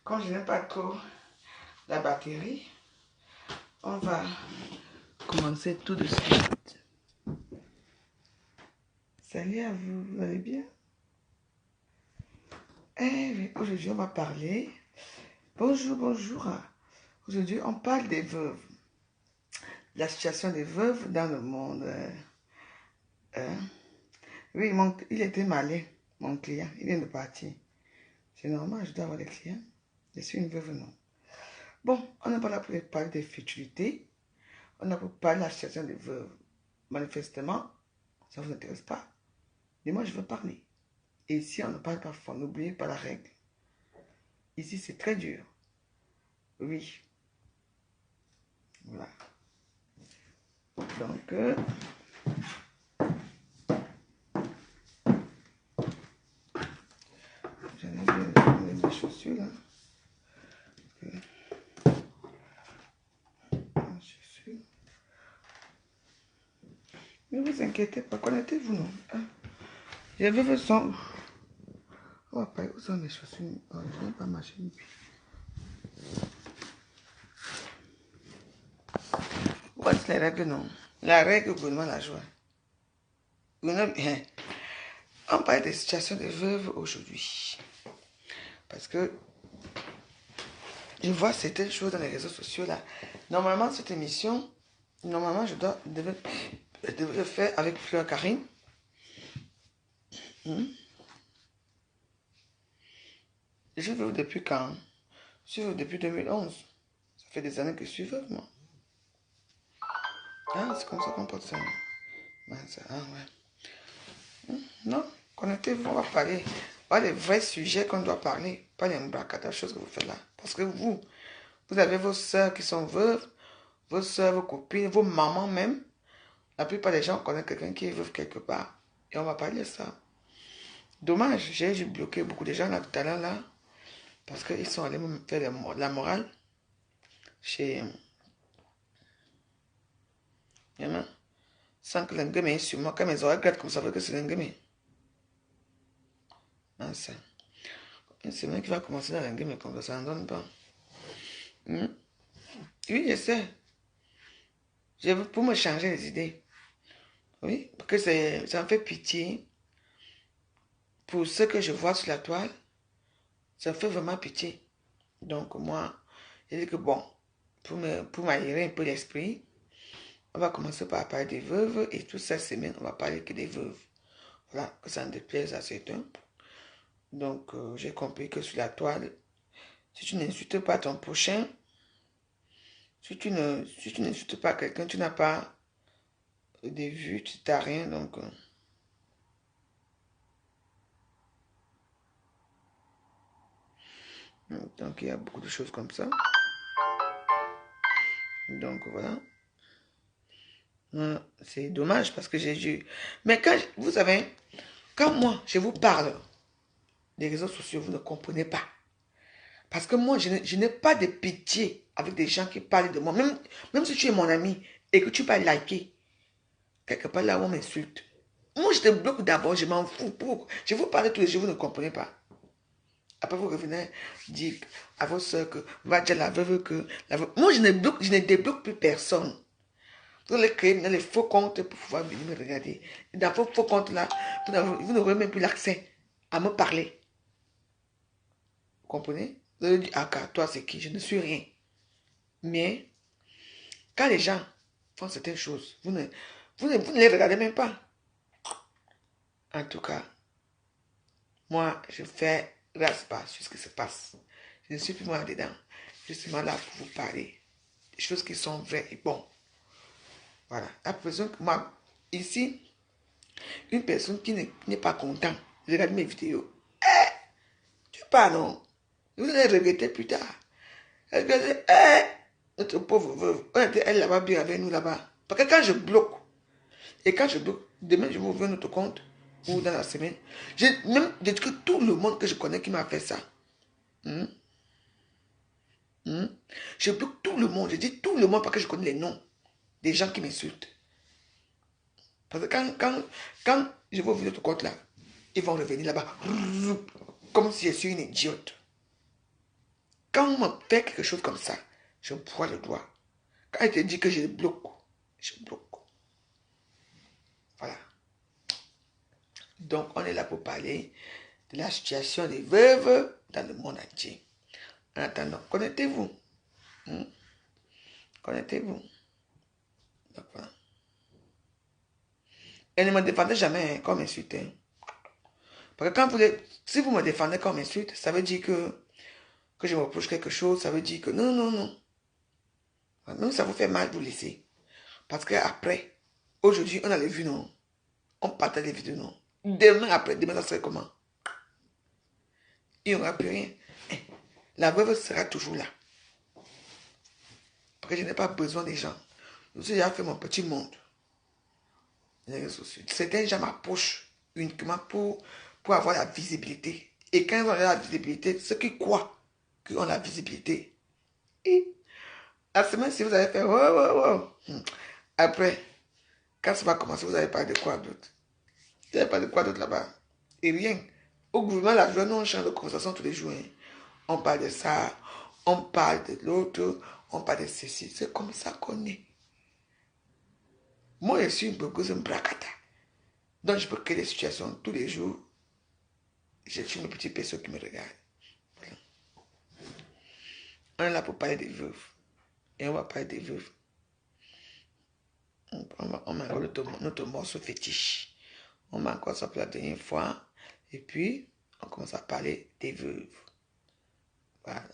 Quand je n'aime pas trop la batterie, on va commencer tout de suite. Salut à vous, vous allez bien? Oui, aujourd'hui, on va parler. Bonjour, bonjour. Aujourd'hui, on parle des veuves. La situation des veuves dans le monde. Oui, il était malin, mon client. Il vient de partir. C'est normal, je dois avoir des clients. Je suis une veuve, non. Bon, on n'a pas là pour parler des futilités. On a pour parler de la situation des veuves. Manifestement, ça ne vous intéresse pas. Mais moi, je veux parler. Et ici, on ne parle pas fort. N'oubliez pas la règle. Ici, c'est très dur. Oui. Voilà. Donc, j'en ai bien mes chaussures là. Chaussures. Ne vous inquiétez pas, connectez-vous non. Hein? Je veux le son. Oh, après, où sont mes chaussures? Oh, je n'ai pas marché depuis. What's les règles non? La règle, le gouvernement la joie. On parle des situations de veuves aujourd'hui. Parce que je vois certaines choses dans les réseaux sociaux là. Normalement, cette émission, je devais le faire avec Fleur Karine. Je veux depuis quand? Je suis veuve depuis 2011. Ça fait des années que je suis veuve, moi. Ah, c'est comme ça qu'on porte ça. Ah, ouais. Non, connectez-vous, on va parler. Pas les vrais sujets qu'on doit parler. Pas les bracades, choses que vous faites là. Parce que vous avez vos soeurs qui sont veuves, vos soeurs, vos copines, vos mamans même. La plupart des gens connaissent quelqu'un qui est veuve quelque part. Et on va parler de ça. Dommage, j'ai dû bloquer beaucoup de gens là tout à l'heure là. Parce qu'ils sont allés me faire la morale chez... Sans que l'engame est sur moi. Quand mes oreilles grattent comme ça, veut que c'est l'engame. Ah, ça. Une semaine qui va commencer dans l'engame comme ça, ça n'en donne pas. Oui, je sais. Pour me changer les idées. Oui, parce que ça me fait pitié. Pour ce que je vois sur la toile, ça me fait vraiment pitié. Donc, moi, j'ai dit que bon, pour m'aérer un peu l'esprit, on va commencer par parler des veuves et toute cette semaine, on va parler que des veuves. Voilà, que ça ne déplaise à certains. Donc, j'ai compris que sur la toile, si tu n'insultes pas ton prochain, si tu n'insultes pas quelqu'un, tu n'as pas de vue, tu n'as rien. Donc, il y a beaucoup de choses comme ça. Donc, voilà. C'est dommage parce que j'ai dû... Mais quand, vous savez, quand moi, je vous parle des réseaux sociaux, vous ne comprenez pas. Parce que moi, je n'ai pas de pitié avec des gens qui parlent de moi. Même si tu es mon ami et que tu vas liker, quelque part là où on m'insulte. Moi, je te bloque d'abord, je m'en fous. Je vous parle tous les jours, vous ne comprenez pas. Après, vous revenez dire à vos soeurs que va dire la veuve que... Moi, je ne débloque plus personne. Vous allez créer les faux comptes pour pouvoir venir me regarder. Et dans vos faux comptes là, vous n'aurez même plus l'accès à me parler. Vous comprenez? Vous allez dire, ah, toi c'est qui? Je ne suis rien. Mais, quand les gens font certaines choses, vous ne les regardez même pas. En tout cas, moi, je fais grâce sur ce qui se passe. Je ne suis plus moi dedans. Je suis là pour vous parler. Des choses qui sont vraies et bon. Voilà. La personne que moi, ici, une personne qui n'est pas contente, regarde mes vidéos. Tu parles, non? Vous allez regretter plus tard. Regardez, notre pauvre veuve, elle là-bas bien avec nous là-bas. Parce que quand je bloque, et quand je bloque, demain je vais ouvrir notre compte, ou dans la semaine, j'ai dit que tout le monde que je connais qui m'a fait ça. Je bloque tout le monde, je dis tout le monde parce que je connais les noms des gens qui m'insultent. Parce que quand je vais ouvrir notre compte là, ils vont revenir là-bas, comme si je suis une idiote. Quand on me fait quelque chose comme ça, je pointe le doigt. Quand il te dit que je bloque, je bloque. Voilà. Donc, on est là pour parler de la situation des veuves dans le monde entier. En attendant, connectez-vous. Connectez-vous. Donc, voilà. Et ne me défendez jamais hein, comme insulte. Hein. Parce que quand si vous me défendez comme insulte, ça veut dire que je me reproche quelque chose, ça veut dire que non, non, non. Même ça vous fait mal, vous laissez. Parce qu'après, aujourd'hui, on a les vues, non. On partage les vidéos, non. Demain, après, demain, ça serait comment? Il n'y aura plus rien. La veuve sera toujours là. Parce que je n'ai pas besoin des gens. Je suis déjà fait mon petit monde. Les réseaux sociaux. Certains gens m'approchent uniquement pour avoir la visibilité. Et quand ils ont la visibilité, ceux qui croient qu'ils ont la visibilité. Et la semaine, si vous avez fait, après, quand ça va commencer, vous allez parler de quoi d'autre? Vous n'avez pas de quoi d'autre là-bas. Et rien. Au gouvernement, la journée, on change de conversation tous les jours. Hein. On parle de ça, on parle de l'autre, on parle de ceci. C'est comme ça qu'on est. Moi, je suis une blogueuse, un bracata. Donc, je peux créer des situations tous les jours. Je suis une petite personne qui me regarde. Voilà. On est là pour parler des veuves. Et on va parler des veuves. On met encore notre morceau fétiche. On met encore ça pour la dernière fois. Et puis, on commence à parler des veuves. Voilà.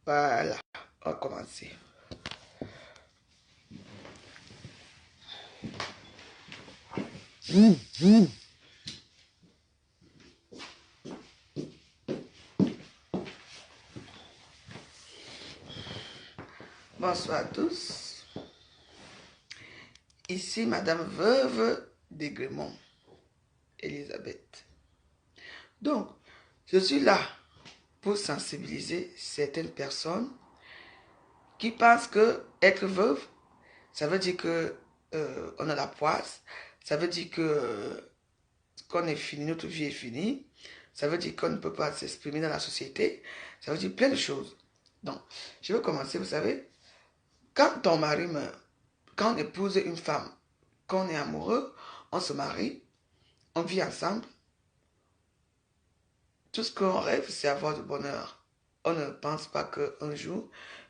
Voilà, on va commencer. Bonsoir à tous. Ici, Madame Veuve d'Aigremont, Elisabeth. Donc, je suis là pour sensibiliser certaines personnes qui pensent que être veuve, ça veut dire que on a la poisse, ça veut dire que qu'on est fini, notre vie est finie, ça veut dire qu'on ne peut pas s'exprimer dans la société, ça veut dire plein de choses. Donc, je vais commencer, vous savez, quand ton mari meurt, quand on épouse une femme, quand on est amoureux, on se marie, on vit ensemble, tout ce qu'on rêve, c'est avoir du bonheur. On ne pense pas qu'un jour,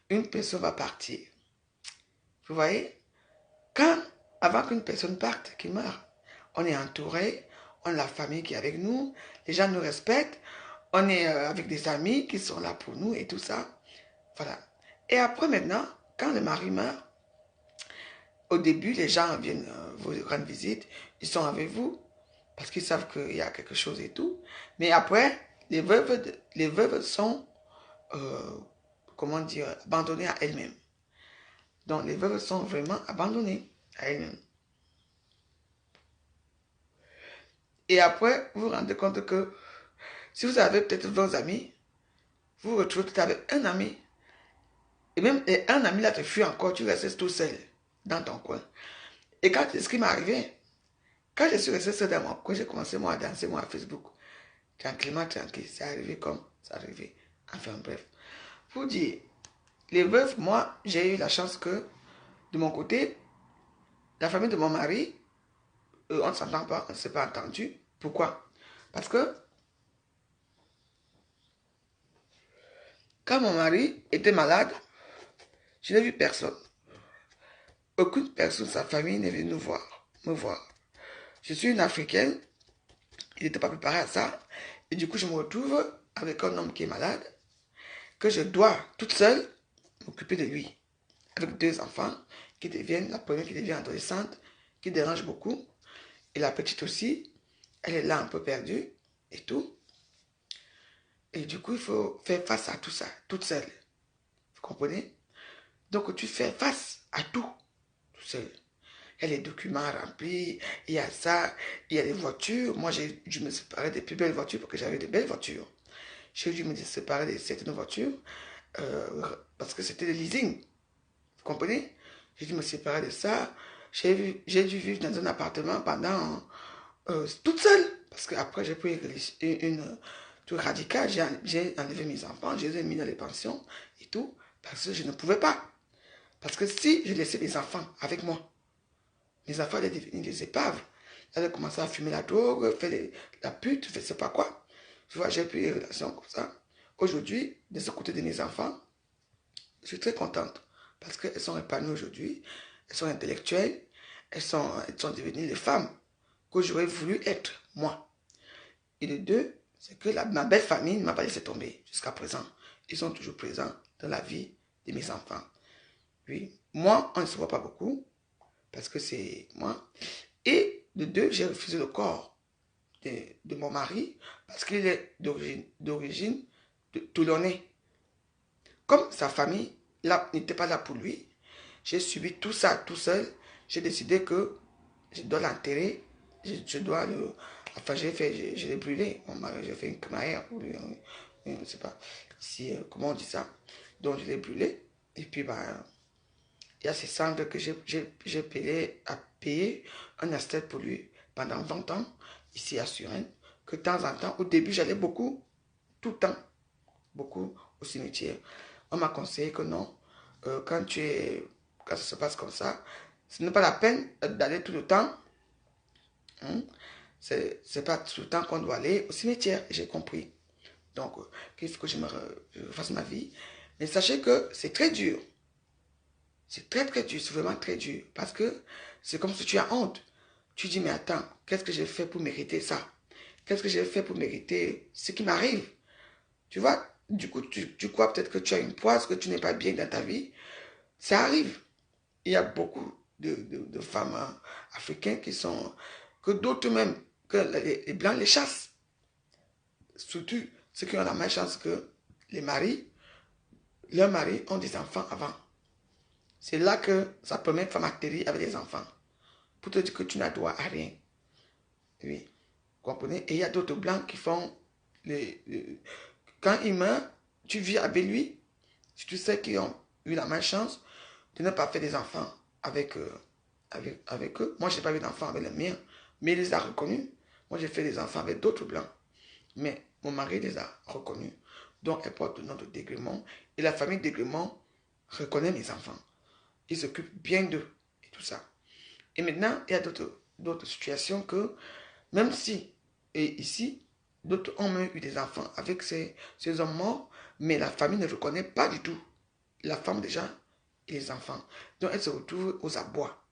une personne va partir. Vous voyez? Avant qu'une personne parte, qui meurt, on est entouré, on a la famille qui est avec nous, les gens nous respectent, on est avec des amis qui sont là pour nous et tout ça. Voilà. Et après maintenant, quand le mari meurt, au début, les gens viennent vous rendre visite, ils sont avec vous, parce qu'ils savent qu'il y a quelque chose et tout. Mais après, les veuves sont, comment dire, abandonnées à elles-mêmes. Donc, les veuves sont vraiment abandonnées à elles-mêmes. Et après, vous vous rendez compte que si vous avez peut-être 20 amis, vous vous retrouvez peut-être avec un ami. Et même un ami là te fuit encore, tu restes tout seul dans ton coin. Et quand ce qui m'est arrivé, quand je suis resté seul dans mon coin, j'ai commencé moi à danser moi à Facebook. Tranquillement, tranquille. C'est arrivé comme c'est arrivé. Enfin bref. Pour dire, les veuves, moi, j'ai eu la chance que, de mon côté, la famille de mon mari, on ne s'entend pas, on ne s'est pas entendu. Pourquoi? Parce que quand mon mari était malade, je n'ai vu personne. Aucune personne de sa famille n'est venue me voir. Je suis une Africaine, il n'était pas préparé à ça. Et du coup, je me retrouve avec un homme qui est malade, que je dois toute seule m'occuper de lui. Avec 2 enfants qui deviennent, la première qui devient adolescente, qui dérange beaucoup. Et la petite aussi, elle est là un peu perdue et tout. Et du coup, il faut faire face à tout ça, toute seule. Vous comprenez? Donc, tu fais face à tout seul. Il y a les documents remplis, il y a ça, il y a les voitures. Moi, j'ai dû me séparer des plus belles voitures parce que j'avais de belles voitures. J'ai dû me séparer de certaines voitures parce que c'était le leasing. Vous comprenez? J'ai dû me séparer de ça. J'ai dû vivre dans un appartement pendant toute seule. Parce qu'après, j'ai pris une truc radical. J'ai enlevé mes enfants, je les ai mis dans les pensions et tout. Parce que je ne pouvais pas. Parce que si je laissais mes enfants avec moi, mes enfants allaient devenir des épaves. Ils allaient commencer à fumer la drogue, faire la pute, je ne sais pas quoi. Tu vois, j'ai pris des relations comme ça. Aujourd'hui, de ce côté de mes enfants, je suis très contente. Parce qu'elles sont épanouies aujourd'hui. Elles sont intellectuelles. Elles sont devenues les femmes que j'aurais voulu être, moi. Et le deux, c'est que ma belle famille ne m'a pas laissé tomber jusqu'à présent. Ils sont toujours présents dans la vie de mes enfants. Oui, moi, on ne se voit pas beaucoup, parce que c'est moi. Et de deux, j'ai refusé le corps de mon mari, parce qu'il est d'origine toulonnais. Comme sa famille n'était pas là pour lui, j'ai subi tout ça tout seul. J'ai décidé que je dois l'enterrer. Je dois le... Enfin, je l'ai brûlé. Mon mari, j'ai fait une crémaillère pour lui. Je ne sais pas si, comment on dit ça. Donc, je l'ai brûlé. Et puis, ben, il y a ces cendres que j'ai payé un esthète pour lui pendant 20 ans, ici à Suresnes, que de temps en temps, au début, j'allais beaucoup, tout le temps, beaucoup au cimetière. On m'a conseillé que non, quand ça se passe comme ça, ce n'est pas la peine d'aller tout le temps. Hein? C'est pas tout le temps qu'on doit aller au cimetière, j'ai compris. Donc, qu'il faut que je fasse ma vie. Mais sachez que c'est très dur. C'est très très dur, c'est vraiment très dur. Parce que c'est comme si tu as honte. Tu dis, mais attends, qu'est-ce que j'ai fait pour mériter ça? Qu'est-ce que j'ai fait pour mériter ce qui m'arrive? Tu vois, Du coup, tu crois peut-être que tu as une poisse, que tu n'es pas bien dans ta vie. Ça arrive. Il y a beaucoup de femmes africaines qui sont, que d'autres même, que les Blancs les chassent. Surtout ceux qui ont la malchance que les maris, leurs maris ont des enfants avant. C'est là que sa première femme atterrit avec des enfants. Pour te dire que tu n'as droit à rien. Oui. Vous comprenez? Et il y a d'autres Blancs qui font, quand il meurt, tu vis avec lui. Si tu sais qu'ils ont eu la malchance de ne pas faire des enfants avec eux. Moi, je n'ai pas eu d'enfants avec les miens, mais il les a reconnus. Moi, j'ai fait des enfants avec d'autres Blancs. Mais mon mari les a reconnus. Donc, elle porte le nom de Dégrémont. Et la famille Dégrémont reconnaît mes enfants. Ils s'occupent bien d'eux et tout ça. Et maintenant, il y a d'autres situations que, même si, et ici, d'autres ont même eu des enfants avec ces hommes morts, mais la famille ne reconnaît pas du tout la femme déjà et les enfants. Donc, elle se retrouve aux abois.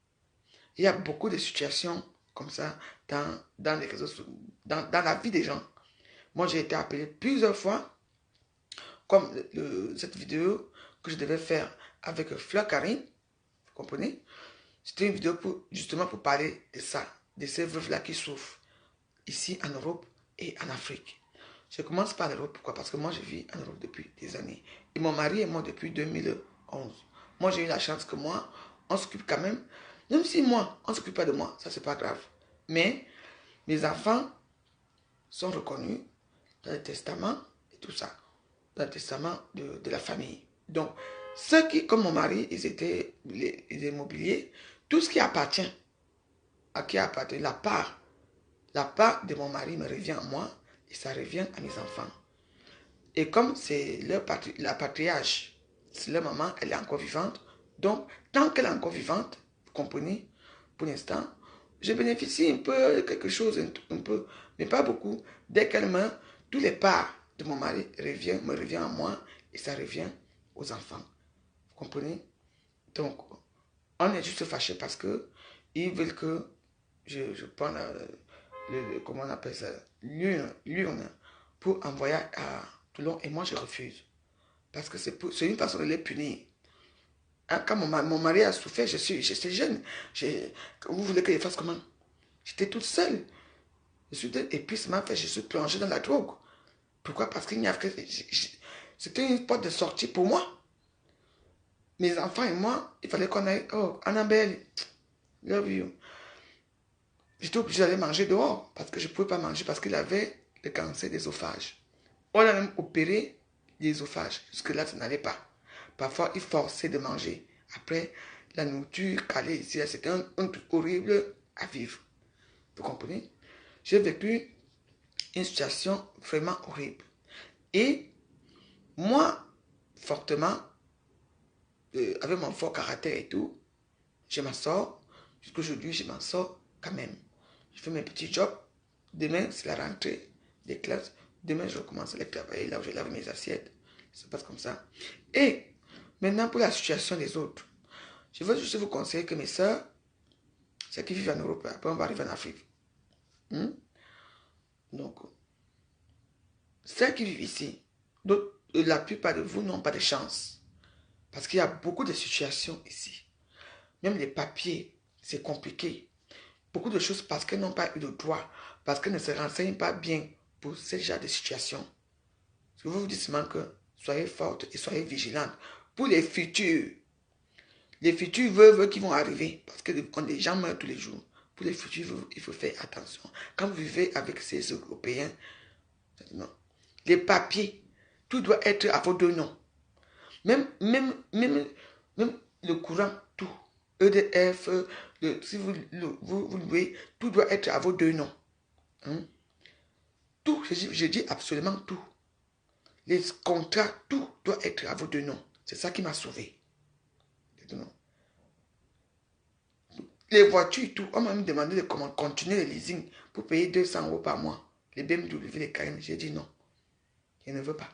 Il y a beaucoup de situations comme ça dans les réseaux, dans la vie des gens. Moi, j'ai été appelé plusieurs fois, comme cette vidéo que je devais faire avec Fleur Karine, vous comprenez? C'était une vidéo justement pour parler de ça, de ces veuves-là qui souffrent ici en Europe et en Afrique. Je commence par l'Europe, pourquoi? Parce que moi, je vis en Europe depuis des années. Et mon mari est mort depuis 2011. Moi, j'ai eu la chance que moi, on s'occupe quand même si moi, on ne s'occupe pas de moi, ça, c'est pas grave. Mais mes enfants sont reconnus dans le testament et tout ça, dans le testament de la famille. Donc, ceux qui, comme mon mari, ils étaient les immobiliers, tout ce qui appartient, à qui appartient, la part de mon mari me revient à moi et ça revient à mes enfants. Et comme c'est la patriarche, c'est leur maman, elle est encore vivante, donc tant qu'elle est encore vivante, vous comprenez, pour l'instant, je bénéficie un peu de quelque chose, un peu, mais pas beaucoup. Dès qu'elle meurt, tous les parts de mon mari me revient à moi et ça revient aux enfants. Vous comprenez? Donc, on est juste fâché parce que ils veulent que je prenne comment on appelle ça, l'urne pour envoyer à Toulon et moi je refuse. Parce que c'est une façon de les punir. Hein, quand mon mari a souffert, j'étais jeune. Vous voulez que je fasse comment? J'étais toute seule. Et puis ça m'a fait, je suis plongée dans la drogue. Pourquoi? Parce qu'il n'y a que... C'était une porte de sortie pour moi. Mes enfants et moi, il fallait qu'on aille... Oh, Annabelle, love you. J'étais obligée d'aller manger dehors parce que je ne pouvais pas manger parce qu'il avait le cancer d'œsophage. On a même opéré l'œsophage. Jusque-là, ça n'allait pas. Parfois, il forçait de manger. Après, la nourriture calée ici, c'était un truc horrible à vivre. Vous comprenez? J'ai vécu une situation vraiment horrible. Et moi, fortement, avec mon fort caractère et tout, je m'en sors. Jusqu'aujourd'hui, je m'en sors quand même. Je fais mes petits jobs. Demain, c'est la rentrée des classes. Demain, je recommence à aller travailler là où je lave mes assiettes. Ça se passe comme ça. Et maintenant, pour la situation des autres, je veux juste vous conseiller que mes soeurs, ceux qui vivent en Europe, après on va arriver en Afrique. Donc, ceux qui vivent ici, la plupart de vous n'ont pas de chance. Parce qu'il y a beaucoup de situations ici. Même les papiers, c'est compliqué. Beaucoup de choses parce qu'elles n'ont pas eu de droit, parce qu'elles ne se renseignent pas bien pour ce genre de situation. Je vous dis seulement que soyez fortes et soyez vigilantes pour les futurs. Les futurs veuves qui vont arriver, parce que les gens meurent tous les jours. Pour les futurs veuves, il faut faire attention. Quand vous vivez avec ces Européens, non. Les papiers, tout doit être à vos deux noms. Même le courant, tout. EDF, si vous louez, tout doit être à vos deux noms. Tout, je dis absolument tout. Les contrats, tout doit être à vos deux noms. C'est ça qui m'a sauvé. Les voitures, tout, on m'a même demandé de comment continuer le leasing pour payer 200 € par mois. Les BMW, les Cayenne, j'ai dit non. Je ne veux pas.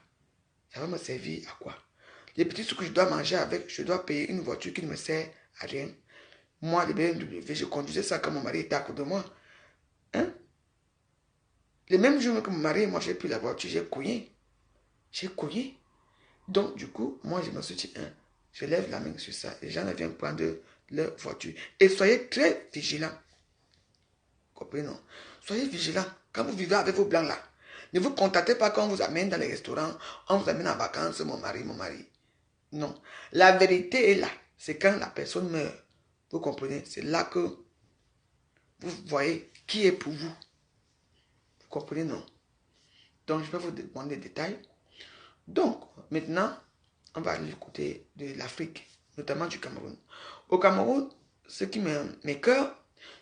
Ça va me servir à quoi? Les petits trucs que je dois manger avec, je dois payer une voiture qui ne me sert à rien. Moi, les BMW, je conduisais ça quand mon mari était à côté de moi. Hein? Les mêmes jours que mon mari, moi, j'ai pris la voiture, j'ai couillé. J'ai cogné. Donc, du coup, moi, je me suis dit, hein, je lève la main sur ça. Les gens viennent prendre leur voiture. Et soyez très vigilants. Comprenez, non? Soyez vigilants. Quand vous vivez avec vos blancs là, ne vous contactez pas quand on vous amène dans les restaurants, on vous amène en vacances, mon mari, mon mari. Non. La vérité est là. C'est quand la personne meurt. Vous comprenez? C'est là que vous voyez qui est pour vous. Vous comprenez, non? Donc, je vais vous demander des détails. Donc, maintenant, on va aller du côté de l'Afrique, notamment du Cameroun. Au Cameroun, ce qui m'écoeure,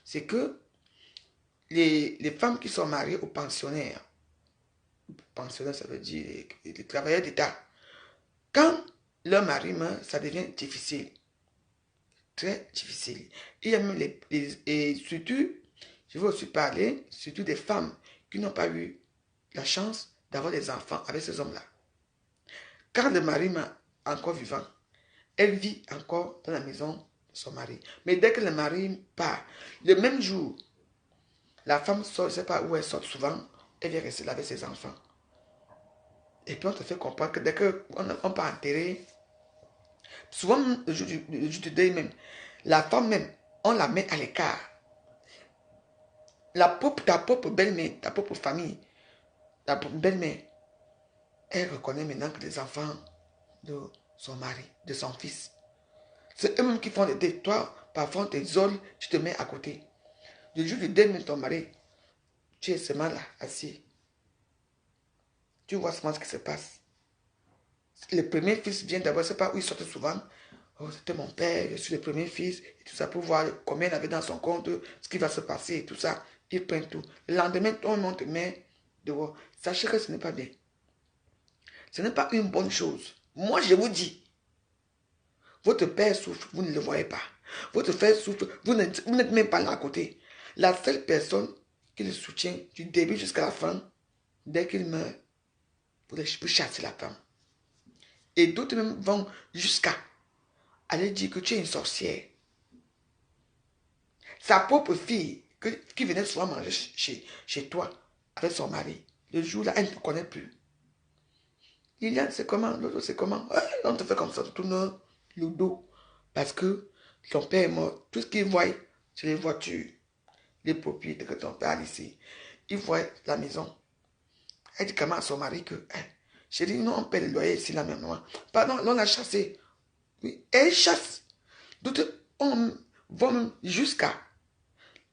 c'est que les femmes qui sont mariées aux pensionnaires, ça veut dire les travailleurs d'État, quand leur mari meurt, ça devient difficile. Très difficile. Il y a même et surtout, je veux aussi parler, surtout des femmes qui n'ont pas eu la chance d'avoir des enfants avec ces hommes-là. Quand le mari est encore vivant, elle vit encore dans la maison de son mari. Mais dès que le mari part, le même jour, la femme sort, je ne sais pas où elle sort souvent, elle vient rester là avec ses enfants. Et puis on te fait comprendre que dès qu'on part enterrer, souvent le jour du deuil même, la femme même, on la met à l'écart. Ta propre belle-mère, ta propre famille, ta propre belle-mère, elle reconnaît maintenant que les enfants de son mari, de son fils. C'est eux-mêmes qui font le deuil. Toi, parfois, on t'isole, tu te mets à côté. Le jour du deuil de ton mari, tu es seulement là, assis. Tu vois seulement ce qui se passe. Le premier fils vient d'abord, je ne sais pas où il sortait souvent. Oh, c'était mon père, je suis le premier fils, et tout ça, pour voir combien il avait dans son compte, ce qui va se passer, et tout ça. Il prend tout. Le lendemain, tout le monde te met dehors. Sachez que ce n'est pas bien. Ce n'est pas une bonne chose. Moi, je vous dis, votre père souffre, vous ne le voyez pas. Votre frère souffre, vous n'êtes même pas là à côté. La seule personne qui le soutient du début jusqu'à la fin, dès qu'il meurt, vous chassez la femme. Et d'autres même vont jusqu'à aller dire que tu es une sorcière. Sa propre fille, qui venait souvent manger chez toi, avec son mari, le jour-là, elle ne te connaît plus. Liliane, c'est comment? L'autre, c'est comment? On te fait comme ça, tu tournes le dos. Parce que ton père est mort. Tout ce qu'il voit, c'est les voitures, les propriétés que ton père a laissées. Il voit la maison. Elle dit comment à son mari que, chérie, nous, on paie le loyer ici, la même moi. Pardon, on l'a chassé. Oui, elle chasse. D'autres vont même jusqu'à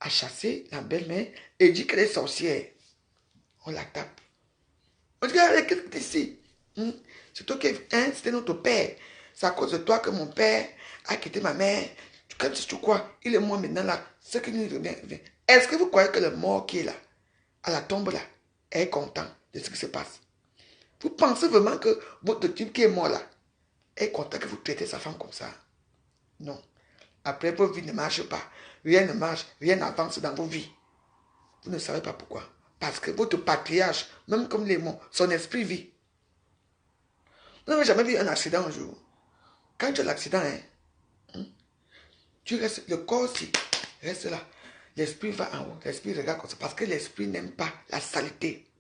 chasser la belle-mère et dit qu'elle est sorcière. On la tape. On dit, qu'est-ce que tu ici? C'est toi qui c'était notre père. C'est à cause de toi que mon père a quitté ma mère. Tu crois, il est mort maintenant là. Ce qui nous revient. Est-ce que vous croyez que le mort qui est là, à la tombe là, est content de ce qui se passe? Vous pensez vraiment que votre type qui est mort là est content que vous traitez sa femme comme ça? Non. Après, vos vies ne marchent pas. Rien ne marche, rien n'avance dans vos vies. Vous ne savez pas pourquoi. Parce que votre patriarche, même comme les morts, son esprit vit. Vous n'avez jamais vu un accident un jour. Quand tu as l'accident, tu restes, le corps aussi reste là. L'esprit va en haut. L'esprit regarde comme ça. Parce que l'esprit n'aime pas la saleté.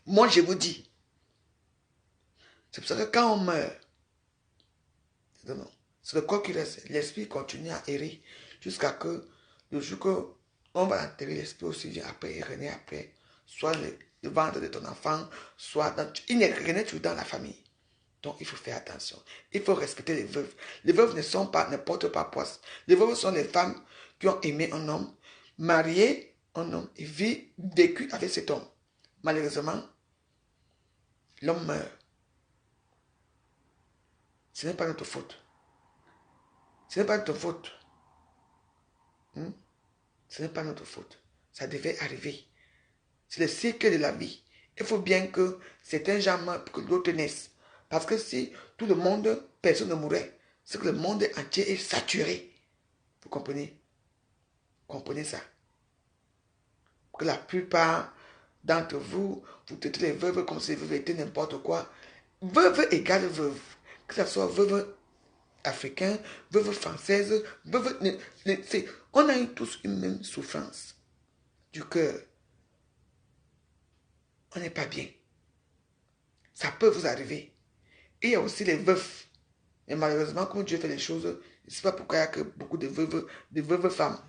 Moi, je vous dis. C'est pour ça que quand on meurt, c'est le corps qui reste. L'esprit continue à errer jusqu'à que le jour qu'on va enterrer, l'esprit aussi vient après et renaît après. Soit le ventre de ton enfant, soit il renaît toujours dans la famille. Donc, il faut faire attention. Il faut respecter les veuves. Les veuves ne portent pas poisse. Les veuves sont les femmes qui ont aimé un homme, marié un homme et vécu avec cet homme. Malheureusement, l'homme meurt. Ce n'est pas notre faute. Ce n'est pas notre faute. Ce n'est pas notre faute. Ça devait arriver. C'est le cycle de la vie. Il faut bien que certains gens meurent pour que d'autres naissent. Parce que si tout le monde, personne ne mourrait, c'est que le monde entier est saturé. Vous comprenez? Comprenez ça? Que la plupart d'entre vous, vous traitez les veuves comme si les veuves étaient n'importe quoi. Veuve égale veuve. Que ce soit veuve africain, veuve française, veuve... On a eu tous une même souffrance du cœur. On n'est pas bien. Ça peut vous arriver. Et il y a aussi les veufs. Mais malheureusement, comme Dieu fait les choses, je ne sais pas pourquoi il y a que beaucoup de veuves femmes.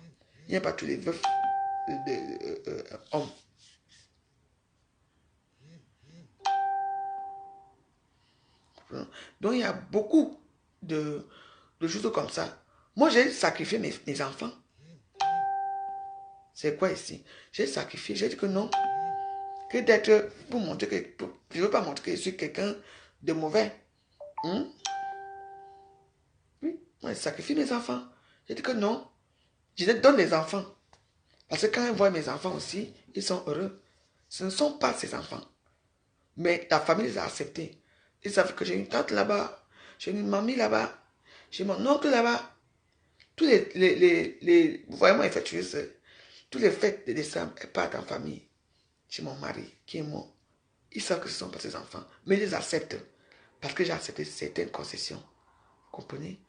Il n'y a pas tous les veufs hommes. Donc, il y a beaucoup de choses comme ça. Moi, j'ai sacrifié mes enfants. C'est quoi ici? J'ai sacrifié, j'ai dit que non. Que d'être, pour montrer que, je ne veux pas montrer que je suis quelqu'un de mauvais. Hmm? Oui, moi, j'ai sacrifié mes enfants. J'ai dit que non. Je les donne les enfants. Parce que quand ils voient mes enfants aussi, ils sont heureux. Ce ne sont pas ces enfants. Mais la famille les a acceptés. Ils savent que j'ai une tante là-bas, j'ai une mamie là-bas, j'ai mon oncle là-bas. Tous vous voyez moi infectueuse, tous les fêtes de décembre, elles partent en famille. Chez mon mari qui est mort. Ils savent que ce ne sont pas ses enfants, mais ils les acceptent. Parce que j'ai accepté certaines concessions. Vous comprenez?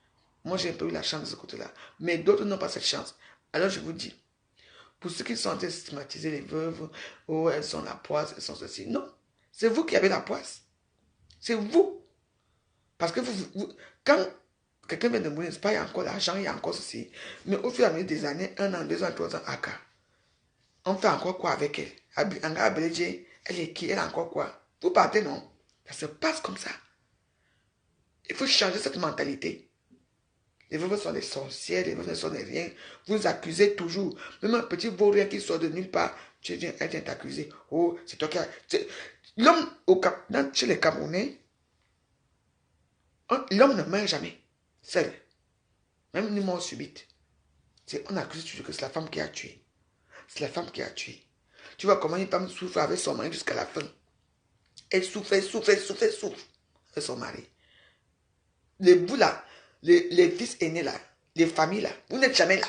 Moi, j'ai un peu eu la chance de ce côté-là. Mais d'autres n'ont pas cette chance. Alors, je vous dis, pour ceux qui sont en train de stigmatiser les veuves, oh, elles sont la poisse, elles sont ceci. Non, c'est vous qui avez la poisse. C'est vous. Parce que quand quelqu'un vient de mourir, c'est pas il y a encore l'argent, il y a encore ceci. Mais au fur et à mesure des années, 1 an, 2 ans, 3 ans, on fait encore quoi avec elle? Elle est qui? Elle a encore quoi? Vous partez, non? Ça se passe comme ça. Il faut changer cette mentalité. Les veuves sont des sorcières, les veuves sont des riens. Vous accusez toujours. Même un petit vaurien qui sort de nulle part, elle vient t'accuser. Oh, c'est toi qui as... L'homme, chez les Camerounais, l'homme ne meurt jamais seul. Même une mort subite. On accuse toujours que c'est la femme qui a tué. C'est la femme qui a tué. Tu vois comment une femme souffre avec son mari jusqu'à la fin. Elle souffre, elle souffre, elle souffre, elle souffre avec son mari. Vous là, les fils aînés là, les familles là, vous n'êtes jamais là.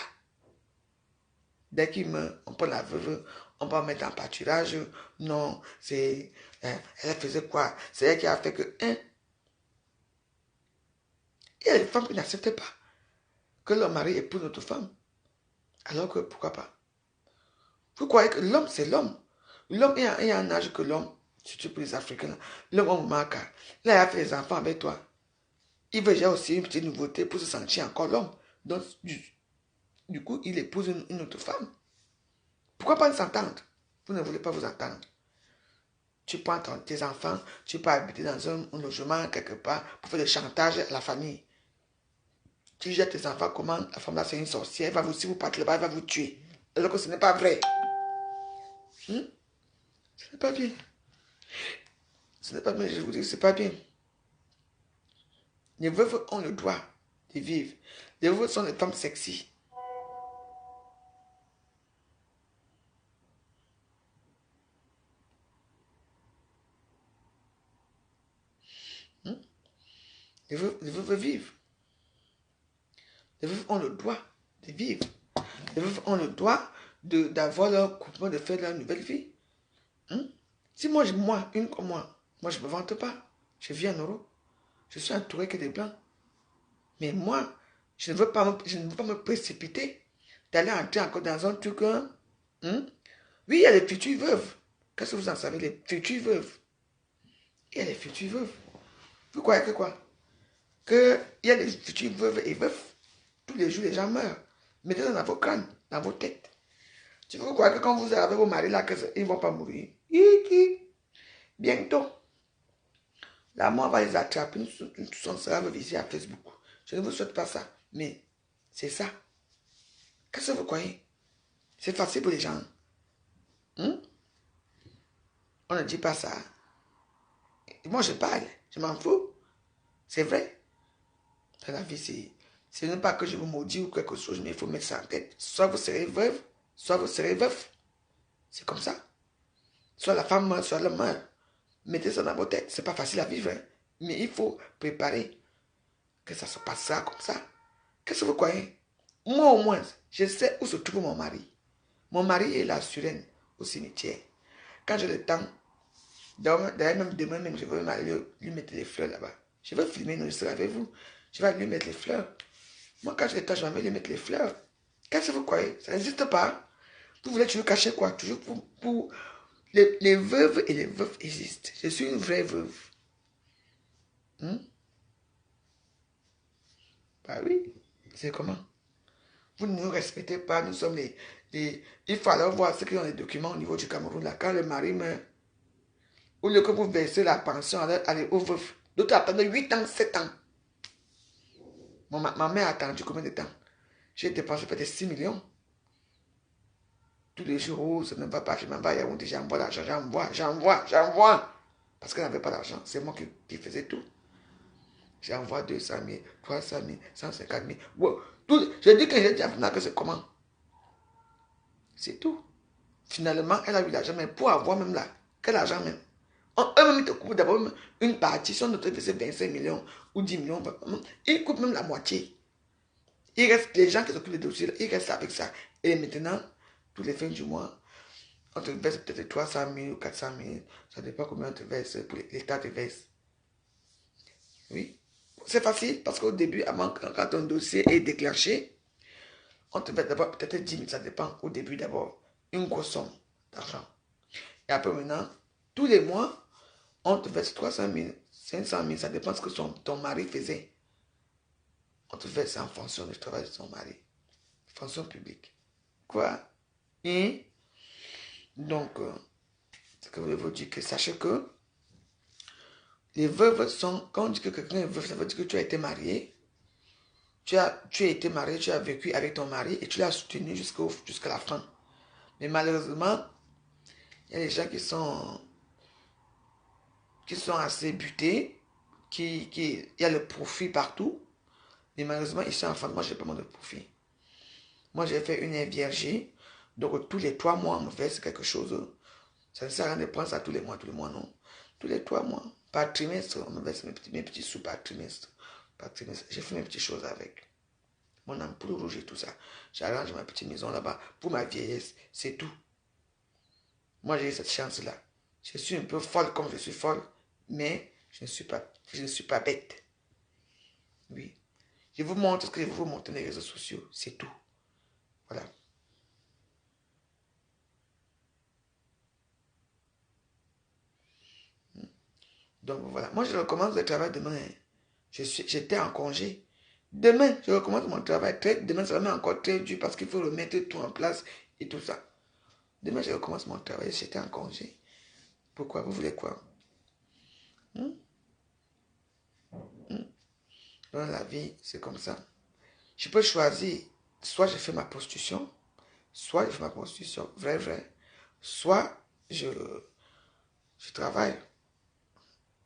Dès qu'il meurt, on prend la veuve, on va mettre en pâturage. Non, c'est... elle faisait quoi? C'est elle qui a fait que... Hein? Il y a des femmes qui n'acceptent pas que leur mari épouse notre femme. Alors que pourquoi pas? Vous croyez que l'homme, c'est l'homme. L'homme est à un âge que l'homme, surtout pour les Africains, l'homme, on marque. Là, il a fait les enfants avec toi. Il veut déjà aussi une petite nouveauté pour se sentir encore l'homme. Donc, du coup, il épouse une autre femme. Pourquoi pas s'entendre? Vous ne voulez pas vous entendre. Tu prends tes enfants, tu peux habiter dans un logement quelque part pour faire le chantage à la famille. Tu jettes tes enfants comment la femme là c'est une sorcière, si vous partez là-bas, elle va vous tuer. Alors que ce n'est pas vrai. Ce n'est pas bien. Ce n'est pas bien, je vous dis, ce n'est pas bien. Les veuves ont le droit de vivre. Les veuves sont des femmes sexy. Les veuves vivent. Les veuves ont le droit de vivre. Les veuves ont le droit d'avoir leur couple, de faire leur nouvelle vie. Si moi, une comme moi je ne me vante pas. Je vis en Europe. Je suis entouré que des blancs. Mais moi, je ne veux pas me précipiter d'aller entrer encore dans un truc. Oui, il y a les futures veuves. Qu'est-ce que vous en savez, les futures veuves? Il y a les futures veuves. Vous croyez que quoi? Qu'il y a les futures veuves et veufs. Tous les jours, les gens meurent. Mettez-le dans vos crânes, dans vos têtes. Tu vous croyez que quand vous avez vos maris là, ils ne vont pas mourir? Bientôt, la mort va les attraper. Nous sommes serons ici à Facebook. Je ne vous souhaite pas ça, mais c'est ça. Qu'est-ce que vous croyez? C'est facile pour les gens. On ne dit pas ça. Moi, je parle. Je m'en fous. C'est vrai. La vie, ce n'est pas que je vous maudis ou quelque chose, mais il faut mettre ça en tête. Soit vous serez veuve, soit vous serez veuf. C'est comme ça. Soit la femme meurt, soit l'homme meurt. Mettez ça dans vos têtes. C'est pas facile à vivre, hein? Mais il faut préparer que ça se passera comme ça. Qu'est-ce que vous croyez? Moi, au moins, je sais où se trouve mon mari. Mon mari est la Suresnes au cimetière. Quand j'ai le temps, d'ailleurs même demain même, je vais même aller lui mettre les fleurs là-bas. Je vais filmer, non, je serai avec vous. Je vais lui mettre les fleurs. Moi, quand j'ai le temps, je vais lui mettre les fleurs. Qu'est-ce que vous croyez? Ça n'existe pas. Vous voulez toujours cacher quoi? Toujours pour... Les veuves et les veufs existent. Je suis une vraie veuve. Hmm? Bah oui, c'est comment? Vous ne nous respectez pas, nous sommes Il faut alors voir ceux qui ont les documents au niveau du Cameroun. Là, quand le mari meurt, au lieu que vous versez la pension, allez au veuf. D'autres attendent 8 ans, 7 ans. Ma mère a attendu combien de temps? J'ai dépensé peut-être 6 millions. Tous les jours, oh, ça ne va pas, je m'en vais à Yaoundé, j'envoie l'argent, j'envoie. Parce qu'elle n'avait pas d'argent, c'est moi qui faisais tout. J'envoie 200 000, 300 000, 150 000. Wow. Je dis que j'ai dit à Fina que c'est comment? C'est tout. Finalement, elle a eu l'argent, mais pour avoir même là, quel argent même? Eux-mêmes, ils te coupent d'abord une partie, si on te faisait 25 millions ou 10 millions, ils coupent même la moitié. Il reste, les gens qui s'occupent des dossiers, ils restent avec ça. Et maintenant, tous les fins du mois, on te verse peut-être 300 000 ou 400 000. Ça dépend combien on te verse, pour l'État te verse. Oui. C'est facile parce qu'au début, avant, quand ton dossier est déclenché, on te verse d'abord peut-être 10 000, ça dépend. Au début d'abord, une grosse somme d'argent. Et après maintenant, tous les mois, on te verse 300 000, 500 000, ça dépend de ce que ton mari faisait. On te verse en fonction du travail de son mari. Fonction publique. Quoi? Et donc, ce que je vous dire que sachez que les veuves sont, quand on dit que quelqu'un est veuve, ça veut dire que tu as été marié, tu as été marié, tu as vécu avec ton mari et tu l'as soutenu jusqu'à la fin. Mais malheureusement, il y a des gens qui sont assez butés, il y a le profit partout, mais malheureusement, ici en France, moi, je n'ai pas moins de profit. Moi, j'ai fait une vierge, donc tous les 3 mois, on me verse quelque chose. Ça ne sert à rien de prendre ça tous les mois, non. Tous les 3 mois, par trimestre, on me verse mes petits sous par trimestre. Par trimestre, j'ai fait mes petites choses avec. Mon ampoule rouge et tout ça. J'arrange ma petite maison là-bas pour ma vieillesse. C'est tout. Moi, j'ai eu cette chance-là. Je suis un peu folle comme je suis folle, mais je ne suis pas bête. Oui. Je vous montre ce que je veux vous montrer dans les réseaux sociaux. C'est tout. Voilà. Donc voilà. Moi, je recommence le travail demain. J'étais en congé. Demain, je recommence mon travail. Demain, ça va être encore très dur parce qu'il faut remettre tout en place et tout ça. Demain, je recommence mon travail. J'étais en congé. Pourquoi? Vous voulez quoi? Dans la vie, c'est comme ça. Je peux choisir. Soit je fais ma prostitution, soit je fais ma prostitution, vrai. Soit je travaille.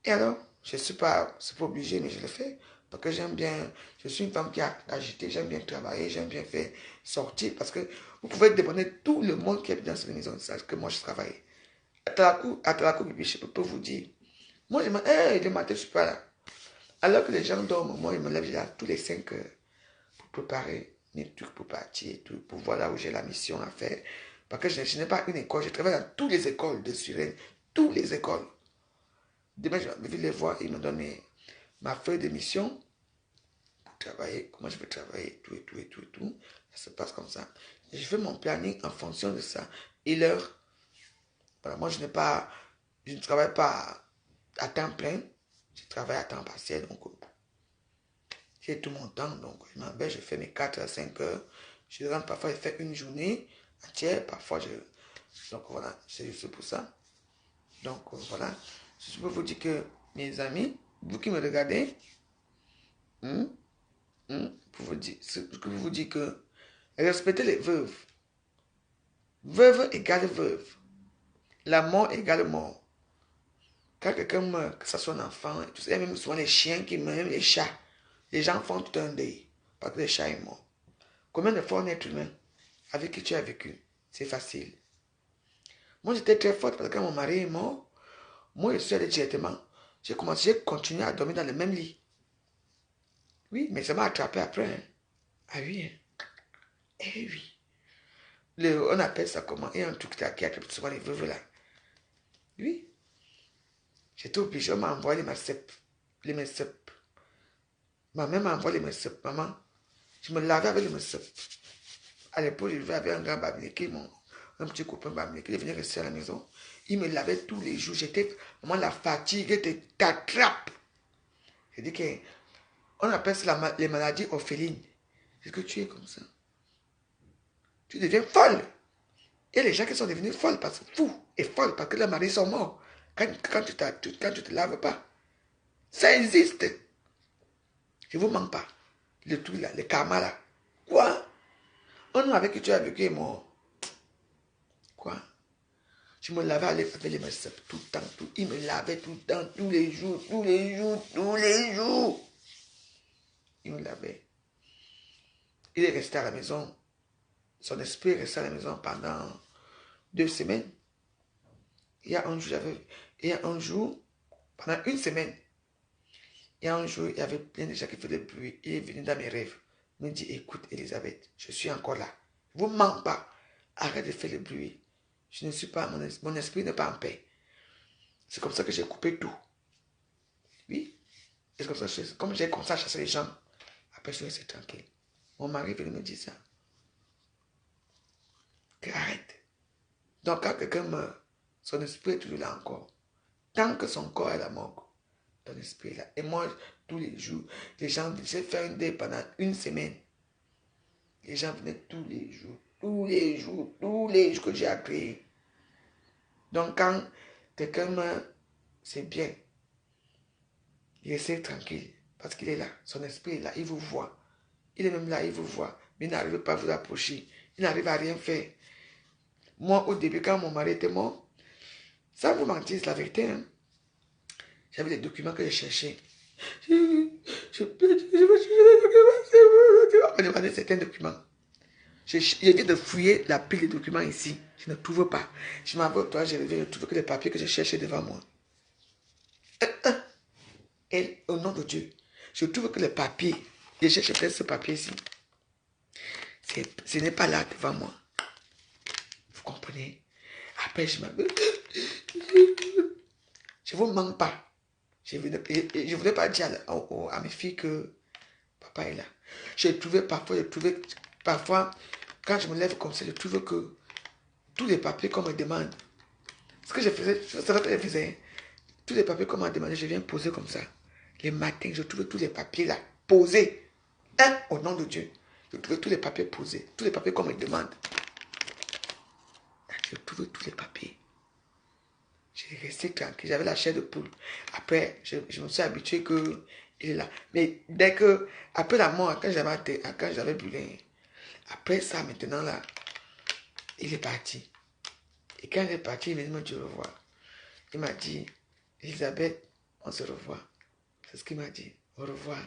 Et alors, je ne suis pas, c'est pas obligé, mais je le fais. Parce que j'aime bien, je suis une femme qui a agité, j'aime bien travailler, j'aime bien faire sortir. Parce que vous pouvez demander tout le monde qui est dans cette maison, c'est que moi je travaille. À Talakou, je peux vous dire. Moi, je me dis, le matin, je ne suis pas là. Alors que les gens dorment, moi, je me lève là tous les 5 heures pour préparer mes trucs pour partir et tout, pour voir là où j'ai la mission à faire. Parce que je n'ai pas une école, je travaille dans toutes les écoles de Suresnes, toutes les écoles. Demain, je vais les voir, ils me donnent ma feuille de mission pour travailler, comment je vais travailler, tout. Ça se passe comme ça. Et je fais mon planning en fonction de ça. Et l'heure, voilà, moi, je ne travaille pas à temps plein, je travaille à temps partiel, donc j'ai tout mon temps, donc je m'en vais, je fais mes 4 à 5 heures. Je rentre parfois, je fais une journée entière, parfois donc voilà, c'est juste pour ça. Donc voilà, je peux vous dire que, mes amis, vous qui me regardez, pour vous dire, je vous dire que respectez les veuves. Veuve égale veuve. La mort égale mort. Quand quelqu'un meurt, que ce soit un enfant, tout ça, il y a même souvent les chiens qui meurent, même les chats. Les gens font tout un deuil parce que le chat est mort. Combien de fois un être humain avec qui tu as vécu? C'est facile. Moi, j'étais très forte parce que quand mon mari est mort, moi, je suis allé directement. J'ai continué à dormir dans le même lit. Oui, mais ça m'a attrapé après. Hein. Ah oui. Hein. Eh oui. On appelle ça comment? Il y a un truc qui attrape souvent les veuves là. Oui. J'étais obligé, on m'a envoyé les MECEP. Ma mère m'a envoyé les MECEP. Maman, je me lavais avec les MECEP. À l'époque, je vivais avec un grand Bamileke, un petit copain Bamileke, il venait rester à la maison. Il me lavait tous les jours. Maman, la fatigue t'attrape. Je dis qu'on appelle ça les maladies orphelines. Est-ce que tu es comme ça? Tu deviens folle. Il y a les gens qui sont devenus folles, fous et folles parce que leurs maris sont morts. Quand tu ne te laves pas. Ça existe. Je ne vous mens pas. Le truc là, le karma là. Quoi? Un homme avec qui tu as vécu est mort. Quoi? Je me lavais avec les mains tout le temps. Il me lavait tout le temps, tous les jours, tous les jours, tous les jours. Il me lavait. Il est resté à la maison. Son esprit est resté à la maison pendant 2 semaines. Il y a un jour, pendant 1 semaine, il y a un jour, il y avait plein de gens qui faisaient du bruit. Il est venu dans mes rêves. Il me dit, écoute, Elisabeth, je suis encore là. Je ne vous mens pas. Arrête de faire le bruit. Je ne suis pas, mon esprit n'est pas en paix. C'est comme ça que j'ai coupé tout. Oui. Et c'est comme ça, comme j'ai commencé à chasser les gens, après je suis resté tranquille. Mon mari venait me dire ça. Que arrête. Donc quand quelqu'un meurt, son esprit est toujours là encore. Tant que son corps est à la morgue, ton esprit est là. Et moi, tous les jours, les gens, j'ai fait un dé pendant 1 semaine. Les gens venaient tous les jours, tous les jours, tous les jours que j'ai accueilli. Donc quand quelqu'un meurt, c'est bien. Restez tranquille, parce qu'il est là. Son esprit est là, il vous voit. Il est même là, il vous voit. Mais il n'arrive pas à vous approcher. Il n'arrive à rien faire. Moi, au début, quand mon mari était mort, ça vous mentir, c'est la vérité. Hein? J'avais les documents que je cherchais. Je vais me demander certains documents. Je viens de fouiller la pile de documents ici. Je ne trouve pas. Je m'en vais au toit, je reviens, je trouve que les papiers que je cherchais devant moi. Et au nom de Dieu, je trouve que les papiers, je cherche peut-être ce papier ici. Ce n'est pas là devant moi. Vous comprenez? Après, je m'appelle. Je ne vous mens pas. Je ne voulais pas dire à mes filles que papa est là. Parfois, quand je me lève comme ça, je trouve que tous les papiers qu'on me demande, ce que je faisais, c'est ce que je faisais. Tous les papiers qu'on m'a demandé, je viens poser comme ça. Les matins, je trouve tous les papiers là, posés. Au nom de Dieu. Je trouve tous les papiers posés. Tous les papiers qu'on me demande. Je trouve tous les papiers. J'ai resté tranquille. J'avais la chair de poule. Après, je me suis habitué qu'il est là. Mais dès que, après la mort, quand j'avais brûlé, après ça, maintenant là, il est parti. Et quand il est parti, il m'a dit au revoir. Il m'a dit, Elisabeth, on se revoit. C'est ce qu'il m'a dit. Au revoir.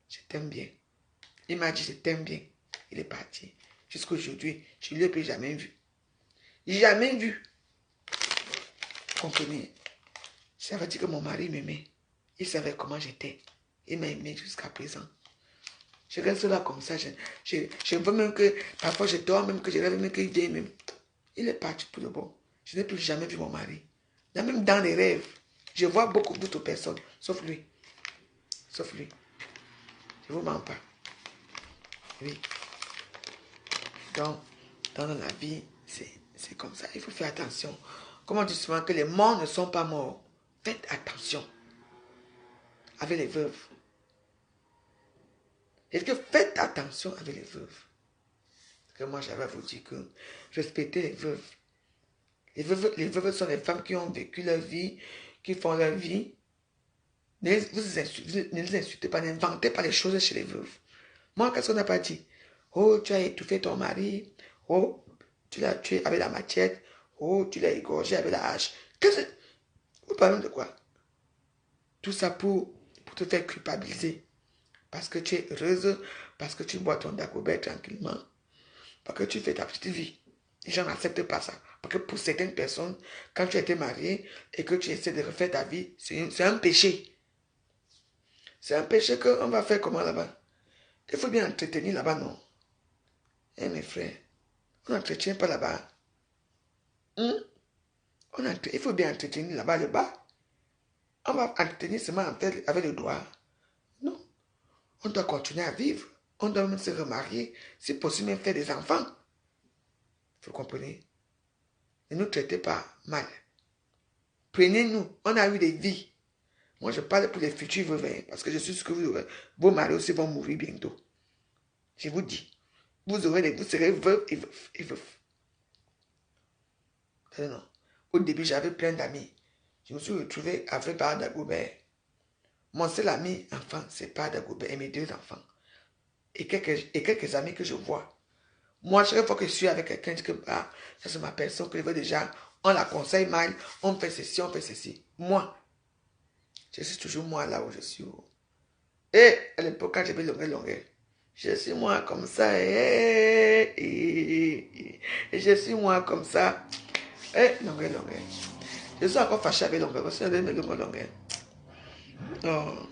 Je t'aime bien. Il m'a dit, je t'aime bien. Il est parti. Jusqu'à aujourd'hui, je ne l'ai jamais vu. Jamais vu. Vous comprenez? Ça veut dire que mon mari m'aimait. Il savait comment j'étais. Il m'a aimé jusqu'à présent. Je reste là comme ça. Je veux même que, parfois je dors même, que je rêve même qu'il vienne même. Il est parti pour le bon. Je n'ai plus jamais vu mon mari. Même dans les rêves, je vois beaucoup d'autres personnes, sauf lui. Sauf lui. Je ne vous mens pas. Oui. Donc, dans la vie, c'est comme ça. Il faut faire attention. Comme on dit souvent que les morts ne sont pas morts. Faites attention avec les veuves. Est-ce que faites attention avec les veuves? Parce que moi, j'avais à vous dire que respectez les veuves. Les veuves sont les femmes qui ont vécu leur vie, qui font leur vie. Ne les insultez pas, n'inventez pas les choses chez les veuves. Moi, qu'est-ce qu'on n'a pas dit? Oh, tu as étouffé ton mari. Oh, tu l'as tué avec la machette. Oh, tu l'as égorgé avec la hache. Qu'est-ce que... Vous parlez de quoi? Tout ça pour te faire culpabiliser. Parce que tu es heureuse, parce que tu bois ton dagobert tranquillement, parce que tu fais ta petite vie. Les gens n'acceptent pas ça. Parce que pour certaines personnes, quand tu as été marié et que tu essaies de refaire ta vie, c'est un péché. C'est un péché qu'on va faire comment là-bas? Il faut bien entretenir là-bas, non? Eh mes frères, on n'entretient pas là-bas. Il faut bien entretenir là-bas le bas. On va entretenir seulement avec le doigt. Non. On doit continuer à vivre. On doit même se remarier. Si possible, même faire des enfants. Vous comprenez? Ne nous traitez pas mal. Prenez-nous. On a eu des vies. Moi, je parle pour les futurs veuves, hein, parce que je suis sûr que vos maris aussi vont mourir bientôt. Je vous dis. Vous serez veuve et veuf et veuf. Non. Au début, j'avais plein d'amis. Je me suis retrouvé avec Bar Dagobert. Mon seul ami enfant, c'est Bar Dagobert et mes 2 enfants. Et quelques amis que je vois. Moi, chaque fois que je suis avec quelqu'un, je dis que ça c'est ma personne que je veux déjà. On la conseille mal, on fait ceci, on fait ceci. Moi, je suis toujours moi là où je suis. Et à l'époque, quand j'avais longueur, je suis moi comme ça. Et je suis moi comme ça. Longueur. Je suis encore fâché avec longueur. Parce que je longueur. Oh.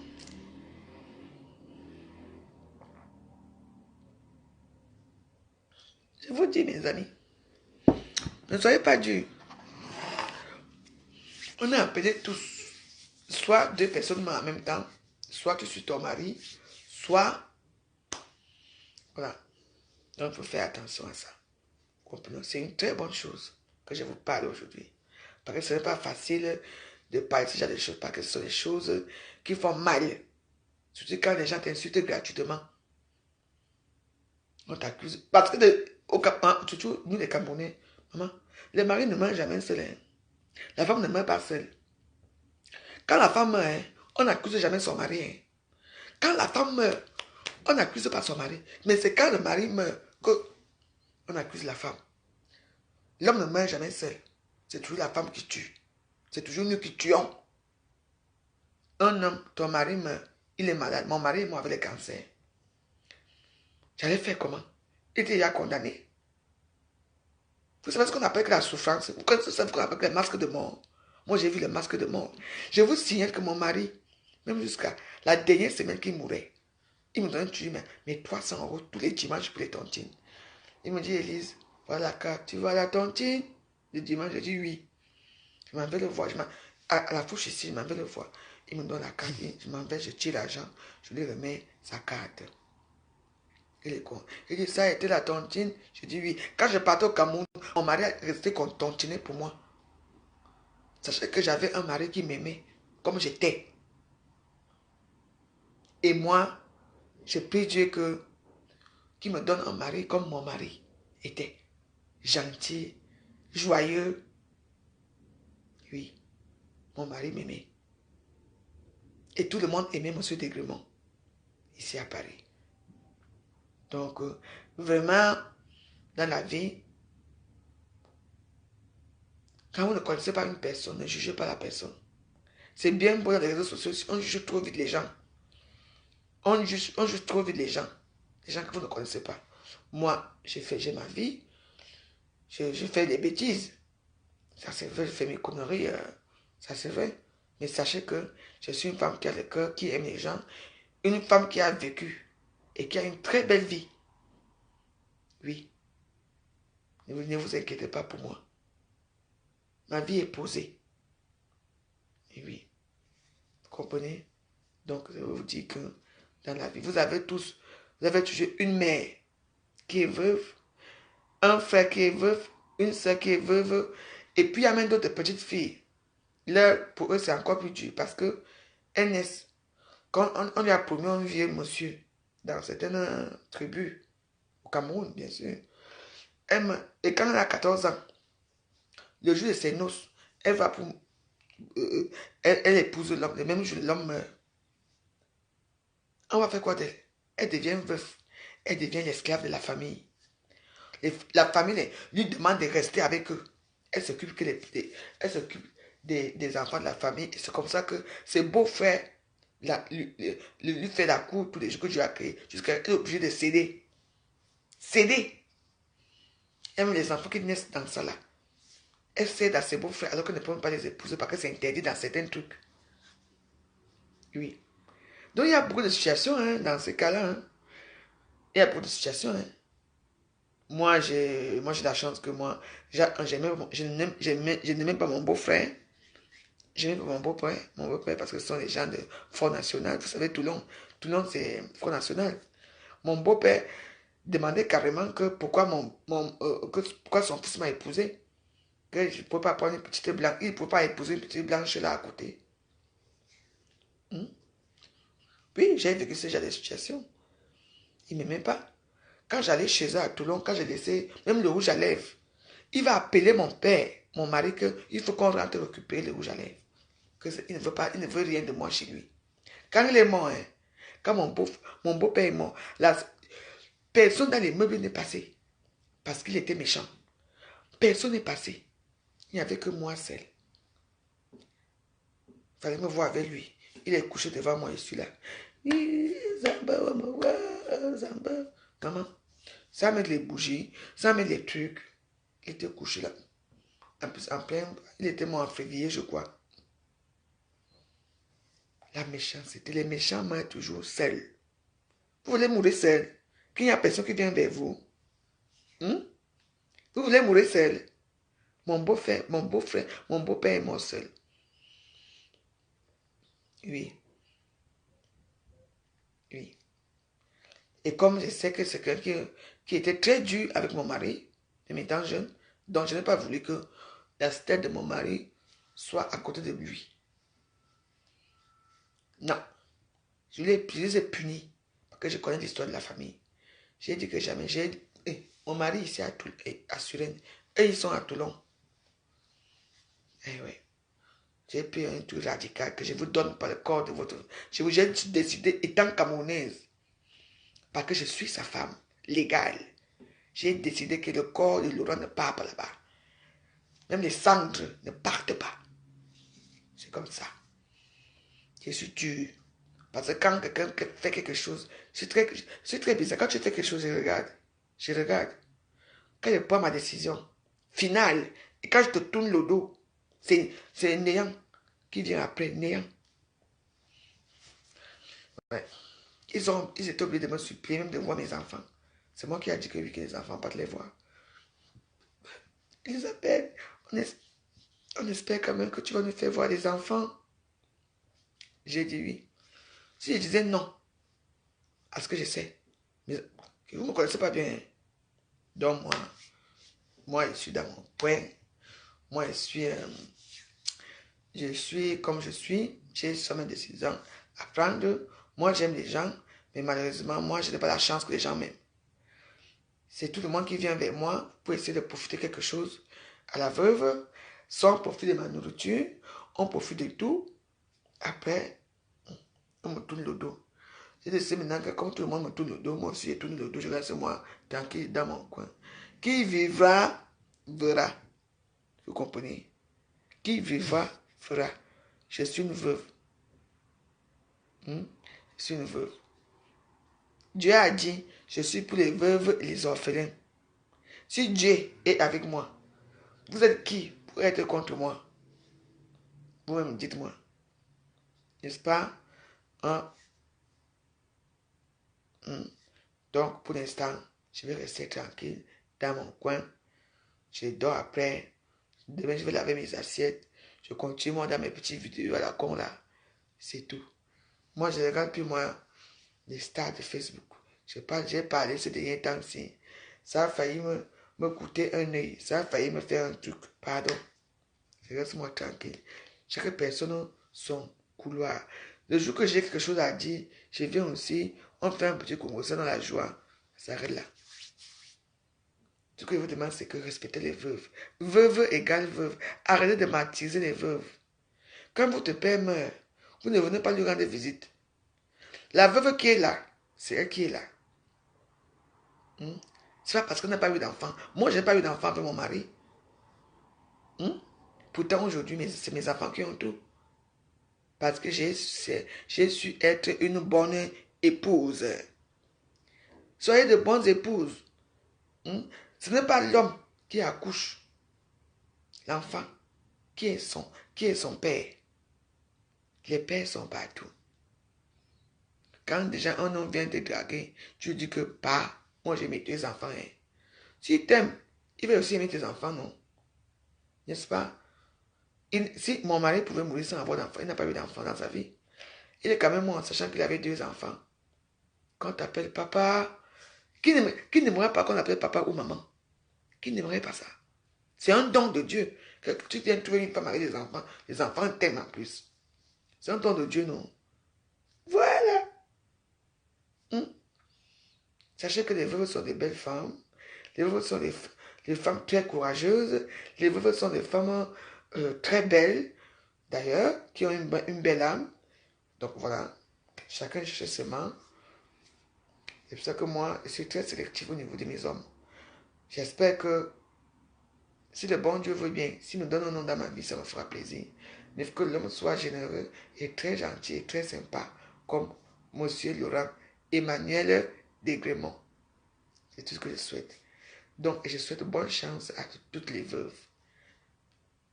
Je vous dis, mes amis, ne soyez pas durs. On est appelés tous, soit 2 personnes en même temps, soit que je suis ton mari, soit... Voilà. Donc, il faut faire attention à ça. Comprenez? C'est une très bonne chose que je vous parle aujourd'hui. Parce que ce n'est pas facile de parler de ce genre de choses, parce que ce sont des choses qui font mal. Surtout quand les gens t'insultent gratuitement. On t'accuse. Parce que, surtout nous les Camerounais, maman, les maris ne meurent jamais seuls. Hein. La femme ne meurt pas seule. Quand la femme meurt, hein, on n'accuse jamais son mari. Hein. Quand la femme meurt, on n'accuse pas son mari. Mais c'est quand le mari meurt qu'on accuse la femme. L'homme ne meurt jamais seul. C'est toujours la femme qui tue. C'est toujours nous qui tuons. Un homme, ton mari meurt, il est malade. Mon mari, moi, avec le cancer. J'allais faire comment? Il était déjà condamné. Vous savez ce qu'on appelle la souffrance? Vous connaissez ce qu'on appelle le masque de mort? Moi, j'ai vu le masque de mort. Je vous signale que mon mari, même jusqu'à la dernière semaine qu'il mourait, il me donnait toujours mes 300 € tous les dimanches pour les tontines. Il me dit, Élise, voilà la carte, tu vois la tontine? Le dimanche, je dis oui. Je m'en vais le voir. À la fourche ici, je m'en vais le voir. Il me donne la carte, je m'en vais, je tire l'argent, je lui remets sa carte. Il est con. Il dit, ça a été la tontine? Je dis oui. Quand je partais au Cameroun, mon mari est resté tontiné pour moi. Sachez que j'avais un mari qui m'aimait comme j'étais. Et moi, je prie Dieu qu'il me donne un mari comme mon mari était. Gentil, joyeux. Oui, mon mari m'aimait. Et tout le monde aimait M. Degremont, ici à Paris. Donc, vraiment, dans la vie, quand vous ne connaissez pas une personne, ne jugez pas la personne. C'est bien beau dans les réseaux sociaux, on juge trop vite les gens. On juge trop vite les gens que vous ne connaissez pas. Moi, j'ai ma vie, je fais des bêtises. Ça c'est vrai, je fais mes conneries, ça c'est vrai. Mais sachez que je suis une femme qui a le cœur, qui aime les gens, une femme qui a vécu et qui a une très belle vie. Oui, ne vous inquiétez pas pour moi. Ma vie est posée. Et oui, vous comprenez? Donc, je vous dis que dans la vie, vous avez toujours une mère qui est veuve, un frère qui est veuf, une soeur qui est veuve, et puis il y a même d'autres petites filles. Là, pour eux, c'est encore plus dur parce que elles naissent. Quand on lui a promis un vieux monsieur dans certaines tribus, au Cameroun, bien sûr, et quand elle a 14 ans, le jour de ses noces, elle va pour. Elle épouse l'homme, le même jour, l'homme meurt. On va faire quoi d'elle? Elle devient veuve. Elle devient l'esclave de la famille. La famille lui demande de rester avec eux. Elle s'occupe des enfants de la famille. C'est comme ça que ses beaux-frères lui fait la cour tous les jours que Dieu a créé. Jusqu'à être obligé de céder. Céder. Même les enfants qui naissent dans ça là. Elle cède à ses beaux-frères alors qu'elle ne peut même pas les épouser parce que c'est interdit dans certains trucs. Oui. Donc il y a beaucoup de situations dans ces cas-là. Il y a beaucoup de situations. Moi, j'ai la chance que je n'aime pas mon beau-frère. Je n'aime pas mon beau-père parce que ce sont des gens de Front National. Vous savez, Toulon, c'est Front National. Mon beau-père demandait carrément que pourquoi pourquoi son fils m'a épousé. Que je ne pouvais pas prendre une petite blanche. Il ne pouvait pas épouser une petite blanche là à côté. Hmm? Oui, j'ai vécu ce genre de situation. Il ne m'aimait pas. Quand j'allais chez eux à Toulon, quand j'ai laissé même le rouge à lèvres, il va appeler mon père, mon mari, qu'il faut qu'on rentre récupérer le rouge à lèvres. Il ne veut pas, il ne veut rien de moi chez lui. Quand il est mort, hein, quand mon beau-père est mort, personne dans les meubles n'est passé. Parce qu'il était méchant. Personne n'est passé. Il n'y avait que moi seul. Il fallait me voir avec lui. Il est couché devant moi, je suis là. Zamba. Comment? Ça met les bougies, ça met les trucs. Il était couché là. En plein, il était mort en février, je crois. La méchanceté, les méchants meurent toujours seuls. Vous voulez mourir seul? Qu'il n'y a personne qui vient vers vous. Hmm? Vous voulez mourir seul? Mon beau-frère, mon beau-père est mort seul. Oui. Oui. Et comme je sais que c'est quelqu'un qui était très dur avec mon mari, en étant jeune, donc je n'ai pas voulu que la tête de mon mari soit à côté de lui. Non. Je les ai punis. Parce que je connais l'histoire de la famille. J'ai dit que jamais. Mon mari ici à Suresnes. Eux, ils sont à Toulon. Eh oui. J'ai pris un truc radical que je vous donne par le corps de votre... J'ai décidé, étant camerounaise, parce que je suis sa femme légale, j'ai décidé que le corps de Laurent ne part pas là-bas. Même les cendres ne partent pas. C'est comme ça. Je suis dur. Parce que quand quelqu'un fait quelque chose, c'est très bizarre. Quand tu fais quelque chose, je regarde. Je regarde. Quand je prends ma décision finale, et quand je te tourne le dos, c'est néant qui vient après, néant. Ouais. Ils étaient obligés de me supplier, même de voir mes enfants. C'est moi qui ai dit que oui, que les enfants, pas de les voir. Ils appellent. On espère quand même que tu vas nous faire voir les enfants. J'ai dit oui. Si je disais non, à ce que je sais, mais vous ne me connaissez pas bien. Donc moi, je suis dans mon point. Moi, je suis comme je suis. J'ai seulement des décisions à prendre. Moi, j'aime les gens, mais malheureusement, moi, je n'ai pas la chance que les gens m'aiment. C'est tout le monde qui vient vers moi pour essayer de profiter quelque chose à la veuve, sans profiter de ma nourriture, on profite de tout. Après, on me tourne le dos. Je décide maintenant que comme tout le monde me tourne le dos, moi aussi je tourne le dos, je reste moi tranquille dans mon coin. Qui vivra, verra. Vous comprenez? Qui vivra, fera. Je suis une veuve. Je suis une veuve. Dieu a dit, je suis pour les veuves et les orphelins. Si Dieu est avec moi, vous êtes qui pour être contre moi? Vous-même, dites-moi. N'est-ce pas? Hein? Donc, pour l'instant, je vais rester tranquille dans mon coin. Je dors après. Demain, je vais laver mes assiettes. Je continue dans mes petites vidéos à la con là. C'est tout. Moi, je ne regarde plus, moi, les stars de Facebook. J'ai parlé ces derniers temps-ci. Ça a failli me coûter un œil. Ça a failli me faire un truc. Pardon. Je reste moi tranquille. Chaque personne son couloir. Le jour que j'ai quelque chose à dire, je viens aussi. On fait un petit conversation dans la joie. Ça s'arrête là. Ce que je vous demande, c'est que respectez les veuves. Veuve égale veuve. Arrêtez de martyriser les veuves. Quand votre père meurt, vous ne venez pas lui rendre visite. La veuve qui est là, c'est elle qui est là. C'est pas parce qu'on n'a pas eu d'enfant. Moi, je n'ai pas eu d'enfant avec mon mari. Pourtant, aujourd'hui, c'est mes enfants qui ont tout. Parce que j'ai su être une bonne épouse. Soyez de bonnes épouses. Ce n'est pas l'homme qui accouche l'enfant qui est son père. Les pères sont partout. Quand déjà un homme vient te draguer, tu dis que pas, moi j'ai mes 2 enfants. S'il t'aime, il va aussi aimer tes enfants, non? N'est-ce pas? Si mon mari pouvait mourir sans avoir d'enfant, il n'a pas eu d'enfant dans sa vie. Il est quand même mort en sachant qu'il avait 2 enfants. Quand tu appelles papa, qui n'aimerait pas qu'on appelle papa ou maman? Qui n'aimerait pas ça? C'est un don de Dieu. Que tu viens trouver une femme avec des enfants. Les enfants t'aiment en plus. C'est un don de Dieu, non? Voilà. Sachez que les veuves sont des belles femmes. Les veuves sont des femmes très courageuses. Les veuves sont des femmes très belles, d'ailleurs, qui ont une belle âme. Donc voilà, chacun cherche ses mains. C'est pour ça que moi, je suis très sélectif au niveau de mes hommes. J'espère que si le bon Dieu veut bien, s'il me donne un nom dans ma vie, ça me fera plaisir. Mais que l'homme soit généreux et très gentil et très sympa, comme Monsieur Laurent Emmanuel Desgrémont. C'est tout ce que je souhaite. Donc, je souhaite bonne chance à toutes les veuves.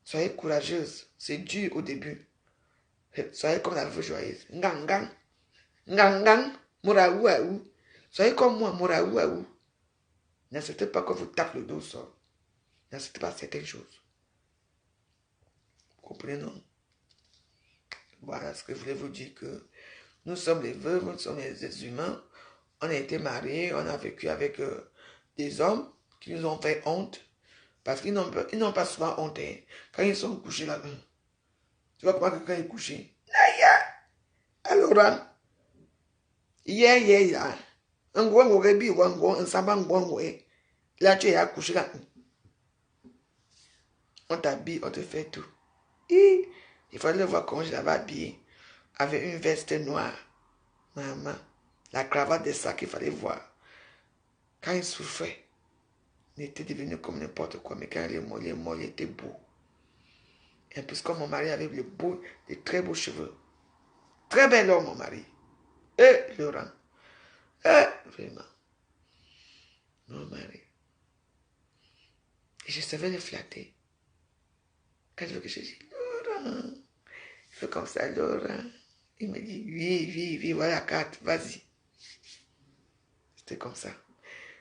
Soyez courageuses. C'est dur au début. Soyez comme la veuve joyeuse. Ngangang. Ngangang. Mouraouaou. Soyez comme moi, mouraouaou. N'acceptez pas qu'on vous tape le dos au sol. N'acceptez pas certaines choses. Vous comprenez, non? Voilà ce que je voulais vous dire, que nous sommes les veuves, nous sommes les êtres humains. On a été mariés, on a vécu avec des hommes qui nous ont fait honte. Parce qu'ils n'ont pas souvent honte. Hein. Quand ils sont couchés là, tu vois comment quelqu'un est couché. Alors, là, un gros rebi ou un saban ouais. Là, tu es accouché là. On t'habille, on te fait tout. Et il fallait voir comment je l'avais habillé. Avec une veste noire. Maman. La cravate de ça qu'il fallait voir. Quand il souffrait, il était devenu comme n'importe quoi. Mais quand il est mort, il était beau. Et plus comme mon mari avait de très beaux cheveux. Très bel homme, mon mari. Laurent. Vraiment. Mon mari. Et je savais le flatter. Quand je veux que je dis, Laurent, fais comme ça, Laurent. Il me dit, oui, voilà la carte, vas-y. C'était comme ça.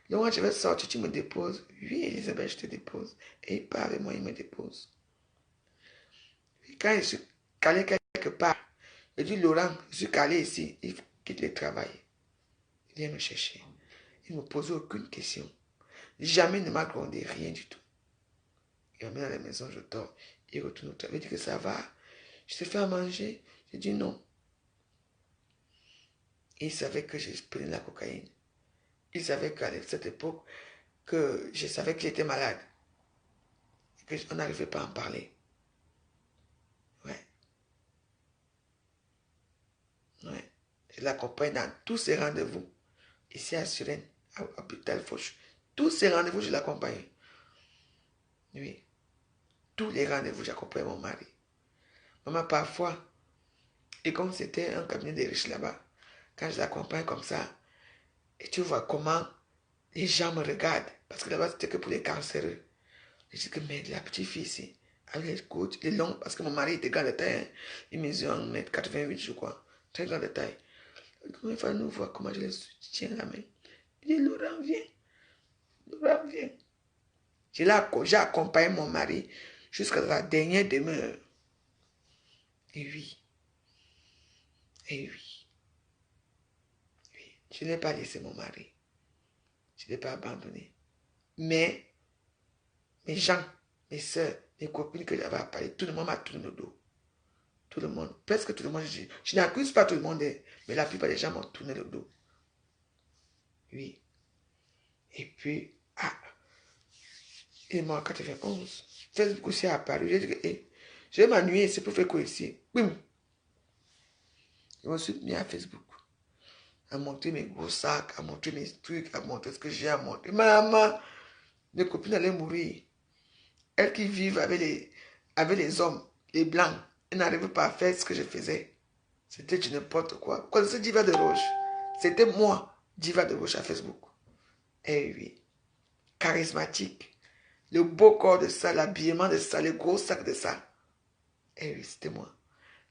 Laurent, je vais sortir, tu me déposes. Oui, Elisabeth, je te dépose. Et il part avec moi, il me dépose. Et quand je suis calé quelque part, je dis, Laurent, je suis calé ici, il quitte le travail. Il vient me chercher. Il ne me pose aucune question. Jamais il ne m'a grondé, rien du tout. Il m'a mis dans la maison, je dors. Il retourne au travail. Il dit que ça va. Je te fais à manger. Je dis non. Il savait que je prenais la cocaïne. Il savait qu'à cette époque, que je savais qu'il était malade. Et qu'on n'arrivait pas à en parler. Ouais. Ouais. Je l'accompagne dans tous ses rendez-vous. Ici à Suresnes, à l'hôpital Fauche. Tous ces rendez-vous, je l'accompagne. Oui. Tous les rendez-vous, j'accompagne mon mari. Maman, parfois, et comme c'était un cabinet de riches là-bas, quand je l'accompagne comme ça, et tu vois comment les gens me regardent, parce que là-bas, c'était que pour les cancéreux. Je dis que, mais la petite fille ici, avec les côtes, les longs, parce que mon mari était grand de taille, hein. Il mesure 1,88 m, je crois, très grand de taille. Comment il fallait nous voir, comment je les tiens la main. Il dit, Laurent, viens. Laurent, viens. J'ai accompagné mon mari jusqu'à la dernière demeure. Et oui. Et oui. Oui. Je n'ai pas laissé mon mari. Je ne l'ai pas abandonné. Mais mes gens, mes soeurs, mes copines que j'avais à parler, tout le monde m'a tourné le dos. Tout le monde, presque tout le monde. Je n'accuse pas tout le monde, mais la plupart des gens m'ont tourné le dos. Oui. Et puis, il est mort en 91. Facebook aussi a apparu. J'ai dit que, je vais m'ennuyer, c'est pour faire quoi ici? Bim. Je me suis mis à Facebook. À montrer mes gros sacs, à montrer mes trucs, à montrer ce que j'ai à montrer. Maman, mes copines allaient mourir. Elles qui vivent avec les hommes, les blancs, elles n'arrivent pas à faire ce que je faisais. C'était du n'importe quoi. Vous connaissez Diva de Roche? C'était moi, Diva de Roche à Facebook. Eh oui. Charismatique. Le beau corps de ça, l'habillement de ça, le gros sac de ça. Eh oui, c'était moi.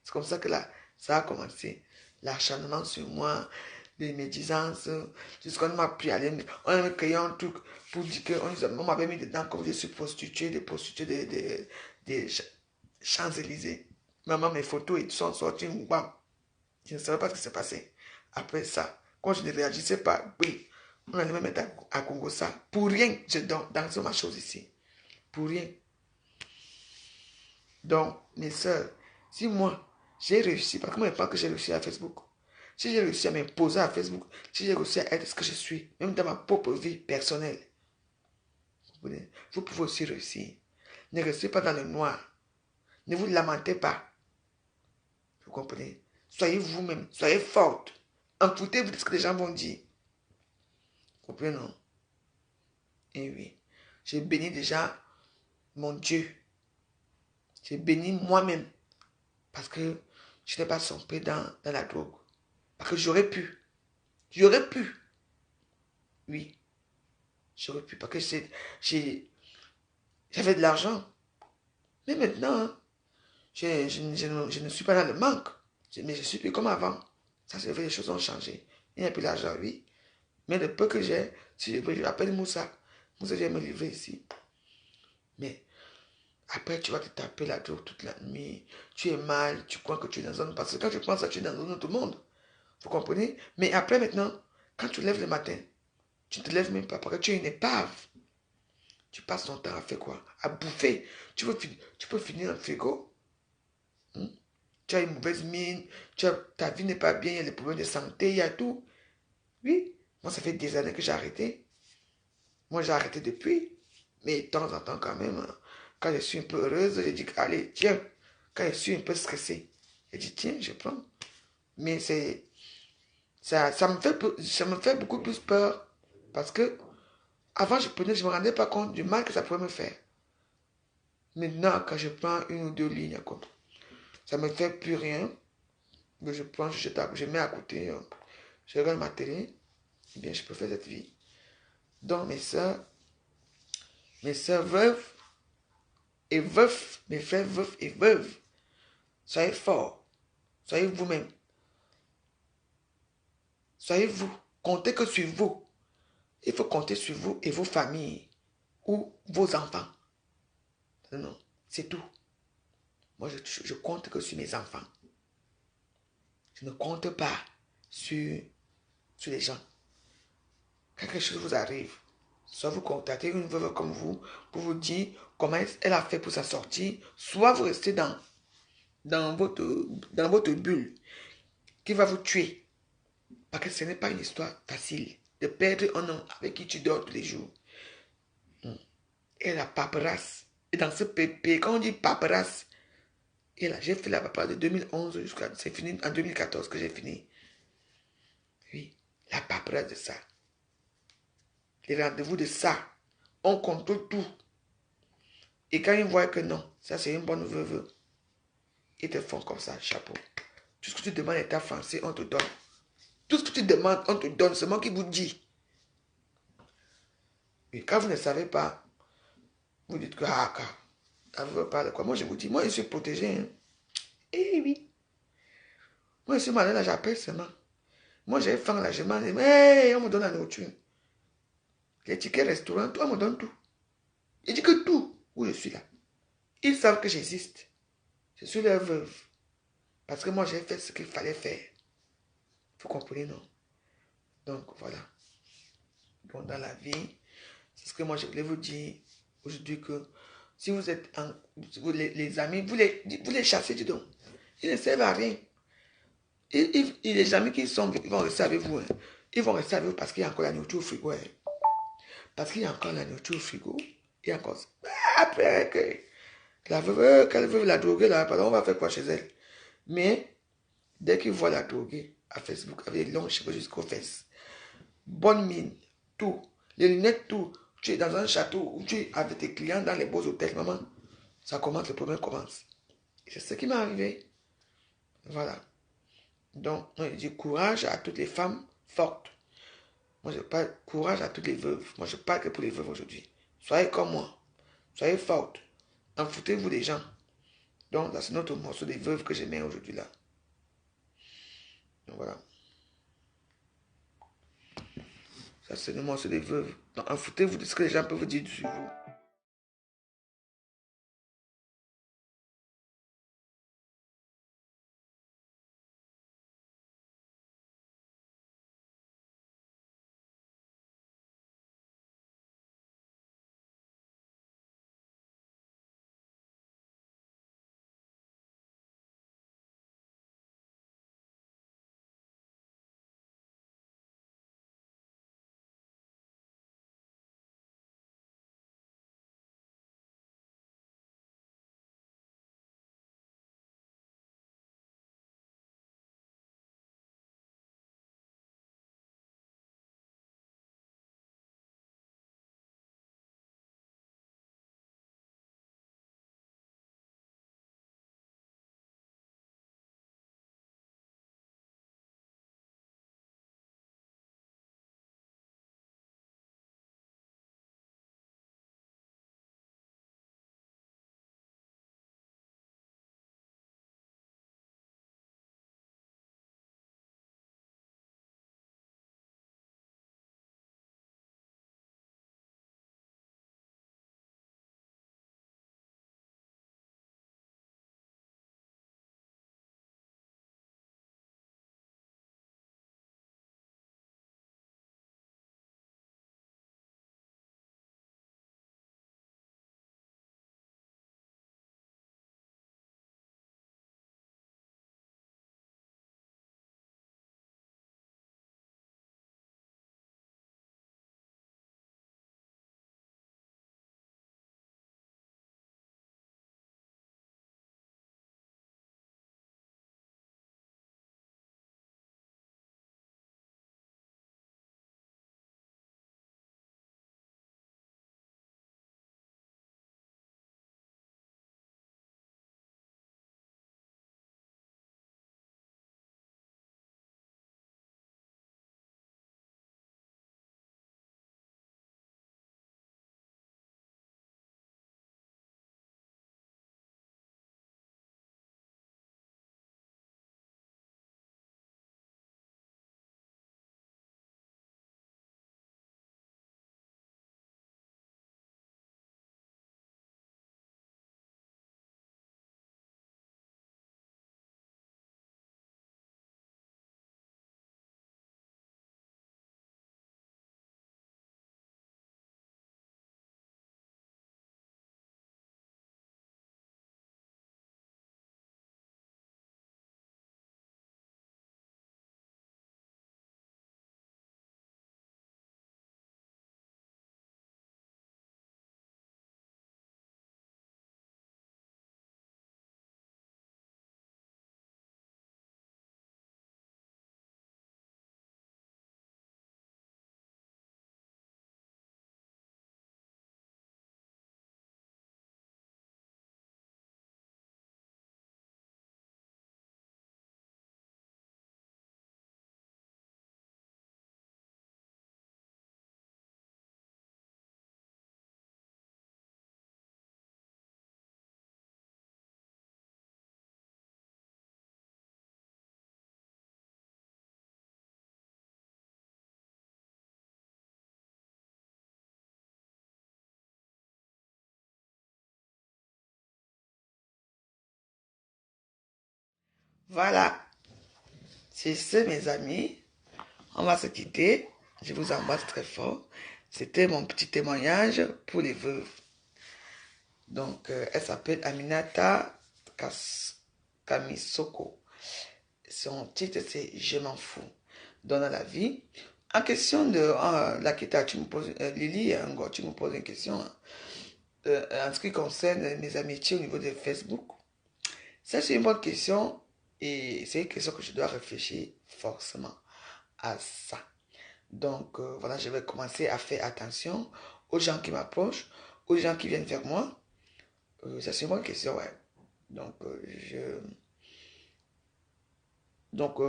C'est comme ça que là, ça a commencé. L'acharnement sur moi, les médisances, jusqu'on m'a pris à aller. On a créé un truc pour dire qu'on m'avait mis dedans comme je suis prostituée, des prostituées des Champs-Élysées. Maman, mes photos et sont sorties. Bam. Je ne savais pas ce qui s'est passé. Après ça, quand je ne réagissais pas, oui, on allait me mettre à Congo ça. Pour rien, je dansais ma chose ici. Pour rien. Donc, mes soeurs, si moi, j'ai réussi, parce que moi, je pense que j'ai réussi à Facebook. si j'ai réussi à m'imposer à Facebook, si j'ai réussi à être ce que je suis, même dans ma propre vie personnelle, vous pouvez aussi réussir. Ne restez pas dans le noir. Ne vous lamentez pas. Vous comprenez? Soyez vous-même. Soyez forte. Enfoutez-vous de ce que les gens vont dire. Vous comprenez, non? Et oui. J'ai béni déjà mon Dieu. J'ai béni moi-même. Parce que je n'ai pas sombré dans la drogue. Parce que j'aurais pu. J'aurais pu. Oui. J'aurais pu. Parce que j'avais de l'argent. Mais maintenant, hein, je ne suis pas dans le manque. Mais je suis plus comme avant. Ça, c'est vrai, les choses ont changé. Il n'y a plus d'argent, oui. Mais le peu que j'ai, si je peux, je l'appelle Moussa. Moussa vient me livrer ici. Mais après, tu vas te taper la drogue toute la nuit. Tu es mal, tu crois que tu es dans un... Parce que quand tu penses à tu es dans un autre monde. Vous comprenez? Mais après, maintenant, quand tu lèves le matin, tu ne te lèves même pas parce que tu es une épave. Tu passes ton temps à faire quoi? À bouffer. Tu peux finir dans le frigo. Hmm? Tu as une mauvaise mine. Ta vie n'est pas bien. Il y a des problèmes de santé. Il y a tout. Oui. Moi, ça fait des années que j'ai arrêté. Moi, j'ai arrêté depuis. Mais de temps en temps, quand même, hein, quand je suis un peu heureuse, je dis, allez, tiens. Quand je suis un peu stressée, je dis, tiens, je prends. Mais ça me fait beaucoup plus peur. Parce que avant, je me rendais pas compte du mal que ça pouvait me faire. Maintenant, quand je prends une ou deux lignes à côté, ça me fait plus rien. Mais je prends, je mets à côté, je regarde ma télé, et bien, je peux faire cette vie. Donc, mes soeurs veuves et veufs, mes frères veufs et veuves, soyez forts, soyez vous-même, soyez vous, comptez que sur vous. Il faut compter sur vous et vos familles ou vos enfants. Non, c'est tout. Moi, je compte que sur mes enfants. Je ne compte pas sur les gens. Quand quelque chose vous arrive, soit vous contactez une veuve comme vous pour vous dire comment elle a fait pour s'en sortir, soit vous restez dans votre bulle qui va vous tuer. Parce que ce n'est pas une histoire facile de perdre un homme avec qui tu dors tous les jours. Et la paperasse. Et dans ce pays, quand on dit paperasse, et là, j'ai fait la paperasse de 2011 jusqu'à... C'est fini en 2014 que j'ai fini. Oui, la paperasse de ça. Les rendez-vous de ça. On contrôle tout. Et quand ils voient que non, ça c'est une bonne veuve, ils te font comme ça, chapeau. Tout ce que tu demandes est à français, on te donne. Tout ce que tu demandes, on te donne. C'est moi qui vous dis. Et quand vous ne savez pas, vous dites que, la veuve parle quoi. Moi je vous dis, moi je suis protégé. Hein. Eh oui. Moi je suis malade, là j'appelle seulement. Moi j'ai faim là, je mange. Hey, on me donne la nourriture. Les tickets restaurant, tout, on me donne tout. Je dis que tout, où je suis là. Ils savent que j'existe. Je suis leur veuve. Parce que moi j'ai fait ce qu'il fallait faire. Vous comprenez, non? Donc voilà. Bon, dans la vie, c'est ce que moi je voulais vous dire aujourd'hui que si vous êtes les amis, vous les chassez du don. Ils ne servent à rien. Les amis qui sont, ils vont rester avec vous. Hein. Ils vont rester avec vous parce qu'il y a encore la nourriture au frigo. Hein. Parce qu'il y a encore la nourriture au frigo. Il y a encore... Après que la veuve, qu'elle veut la droguer, là, pardon, on va faire quoi chez elle? Mais dès qu'ils voient la droguer à Facebook avec les longs cheveux jusqu'aux fesses, bonne mine, tout, les lunettes, tout, tu es dans un château où tu es avec tes clients dans les beaux hôtels, maman, ça commence, le problème commence. C'est ce qui m'est arrivé. Voilà. Donc, moi, je dis courage à toutes les femmes fortes. Moi, je parle courage à toutes les veuves. Moi, je parle que pour les veuves aujourd'hui. Soyez comme moi. Soyez fortes. En foutez-vous des gens. Donc, c'est notre morceau des veuves que je mets aujourd'hui là. Donc, voilà. Ça, c'est le morceau des veuves. Donc, en foutez-vous de ce que les gens peuvent vous dire sur vous. Voilà. C'est ce, mes amis. On va se quitter. Je vous embrasse très fort. C'était mon petit témoignage pour les veuves. Donc, elle s'appelle Aminata Kamisoko. Son titre, c'est Je m'en fous. Dans la vie. En question de Lakita, tu me poses, Lily, tu me poses une question en ce qui concerne mes amitiés au niveau de Facebook. Ça, c'est une bonne question et c'est une question que je dois réfléchir forcément à ça. Donc, voilà, je vais commencer à faire attention aux gens qui m'approchent, aux gens qui viennent vers moi. Ça, c'est une bonne question, ouais. Donc,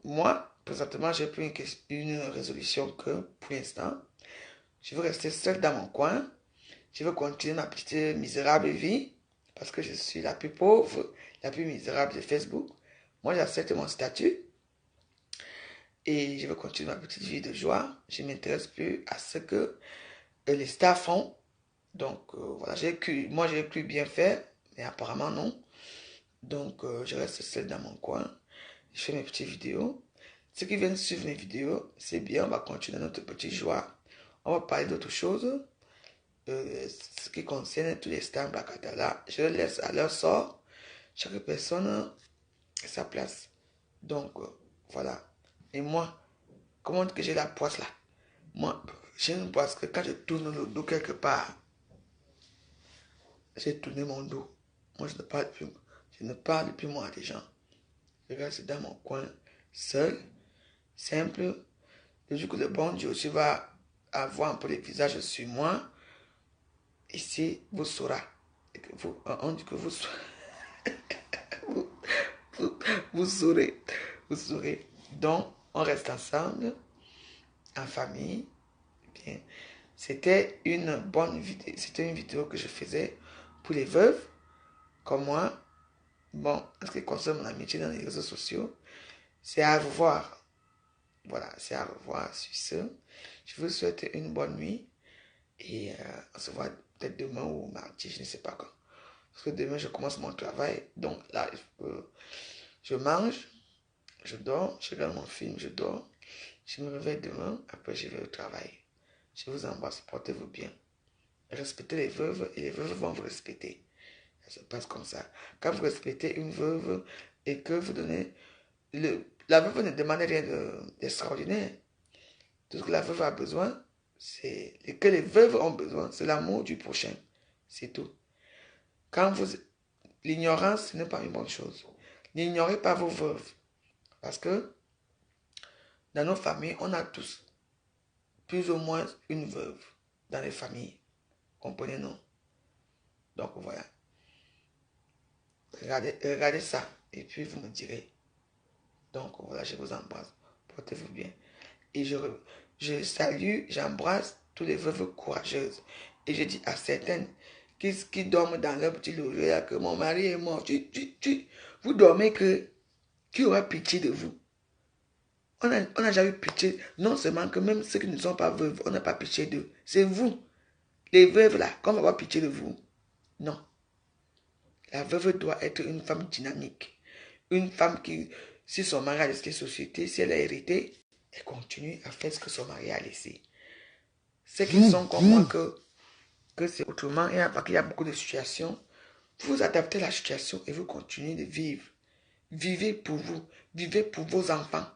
moi, présentement, j'ai pris une résolution que, pour l'instant, je veux rester seul dans mon coin. Je veux continuer ma petite misérable vie parce que je suis la plus pauvre, la plus misérable de Facebook. Moi, j'accepte mon statut et je veux continuer ma petite vie de joie. Je ne m'intéresse plus à ce que les stars font. Donc, voilà, moi, j'ai cru bien faire, mais apparemment, non. Donc, je reste seul dans mon coin. Je fais mes petites vidéos. Ceux qui viennent suivre mes vidéos, c'est bien, on va continuer notre petite joie. On va parler d'autres choses. Ce qui concerne tous les stars Bakatala, je les laisse à leur sort. Chaque personne a sa place. Donc, voilà. Et moi, comment que j'ai la poisse là? Moi, j'ai une poisse que quand je tourne le dos quelque part, j'ai tourné mon dos. Moi, je ne parle plus moi à des gens. Je reste dans mon coin, seul, simple. Le jour que le bon Dieu aussi va avoir un peu le visage sur moi, ici, vous saurez. On dit que vous saurez. vous, vous saurez. Vous saurez. Donc, on reste ensemble, en famille. Bien. C'était une bonne vidéo. C'était une vidéo que je faisais pour les veuves, comme moi. Bon, en ce qui concerne mon amitié dans les réseaux sociaux, c'est à revoir. Voilà, c'est à revoir sur ce. Je vous souhaite une bonne nuit. Et on se voit peut-être demain ou mardi, je ne sais pas quand. Parce que demain, je commence mon travail. Donc là, je mange, je dors, je regarde mon film, je dors. Je me réveille demain, après je vais au travail. Je vous embrasse, portez-vous bien. Respectez les veuves et les veuves vont vous respecter. Ça se passe comme ça. Quand vous respectez une veuve et que vous donnez... la veuve ne demande rien d'extraordinaire. Tout ce que la veuve a besoin, et que les veuves ont besoin, c'est l'amour du prochain. C'est tout. Quand vous... L'ignorance, ce n'est pas une bonne chose. N'ignorez pas vos veuves. Parce que dans nos familles, on a tous plus ou moins une veuve dans les familles. Comprenez-nous? Donc voilà. Regardez ça. Et puis vous me direz. Donc voilà, je vous embrasse. Portez-vous bien. Et je salue, j'embrasse toutes les veuves courageuses. Et je dis à certaines qui dorment dans leur petit logis que mon mari est mort. Vous dormez que qui aura pitié de vous? On a déjà eu pitié. Non seulement que même ceux qui ne sont pas veuves, on n'a pas pitié d'eux. C'est vous, les veuves là, qu'on va avoir pitié de vous. Non. La veuve doit être une femme dynamique. Une femme qui, si son mari a laissé la société, si elle a hérité, elle continue à faire ce que son mari a laissé. Ceux qui sont comme moi que c'est autrement, parce qu'il y a beaucoup de situations, vous adaptez la situation et vous continuez de vivre. Vivez pour vous, vivez pour vos enfants.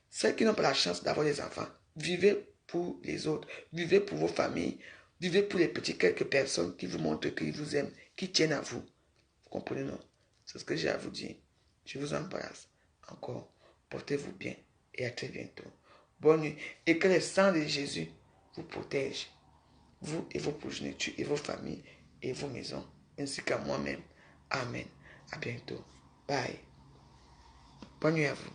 Ceux qui n'ont pas la chance d'avoir des enfants, vivez pour les autres, vivez pour vos familles, vivez pour les petits quelques personnes qui vous montrent qu'ils vous aiment, qui tiennent à vous. Vous comprenez, non? C'est ce que j'ai à vous dire. Je vous embrasse encore. Portez-vous bien et à très bientôt. Bonne nuit. Et que le sang de Jésus vous protège. Vous et vos progénitures et vos familles et vos maisons, ainsi qu'à moi-même. Amen. À bientôt. Bye. Bonne nuit à vous.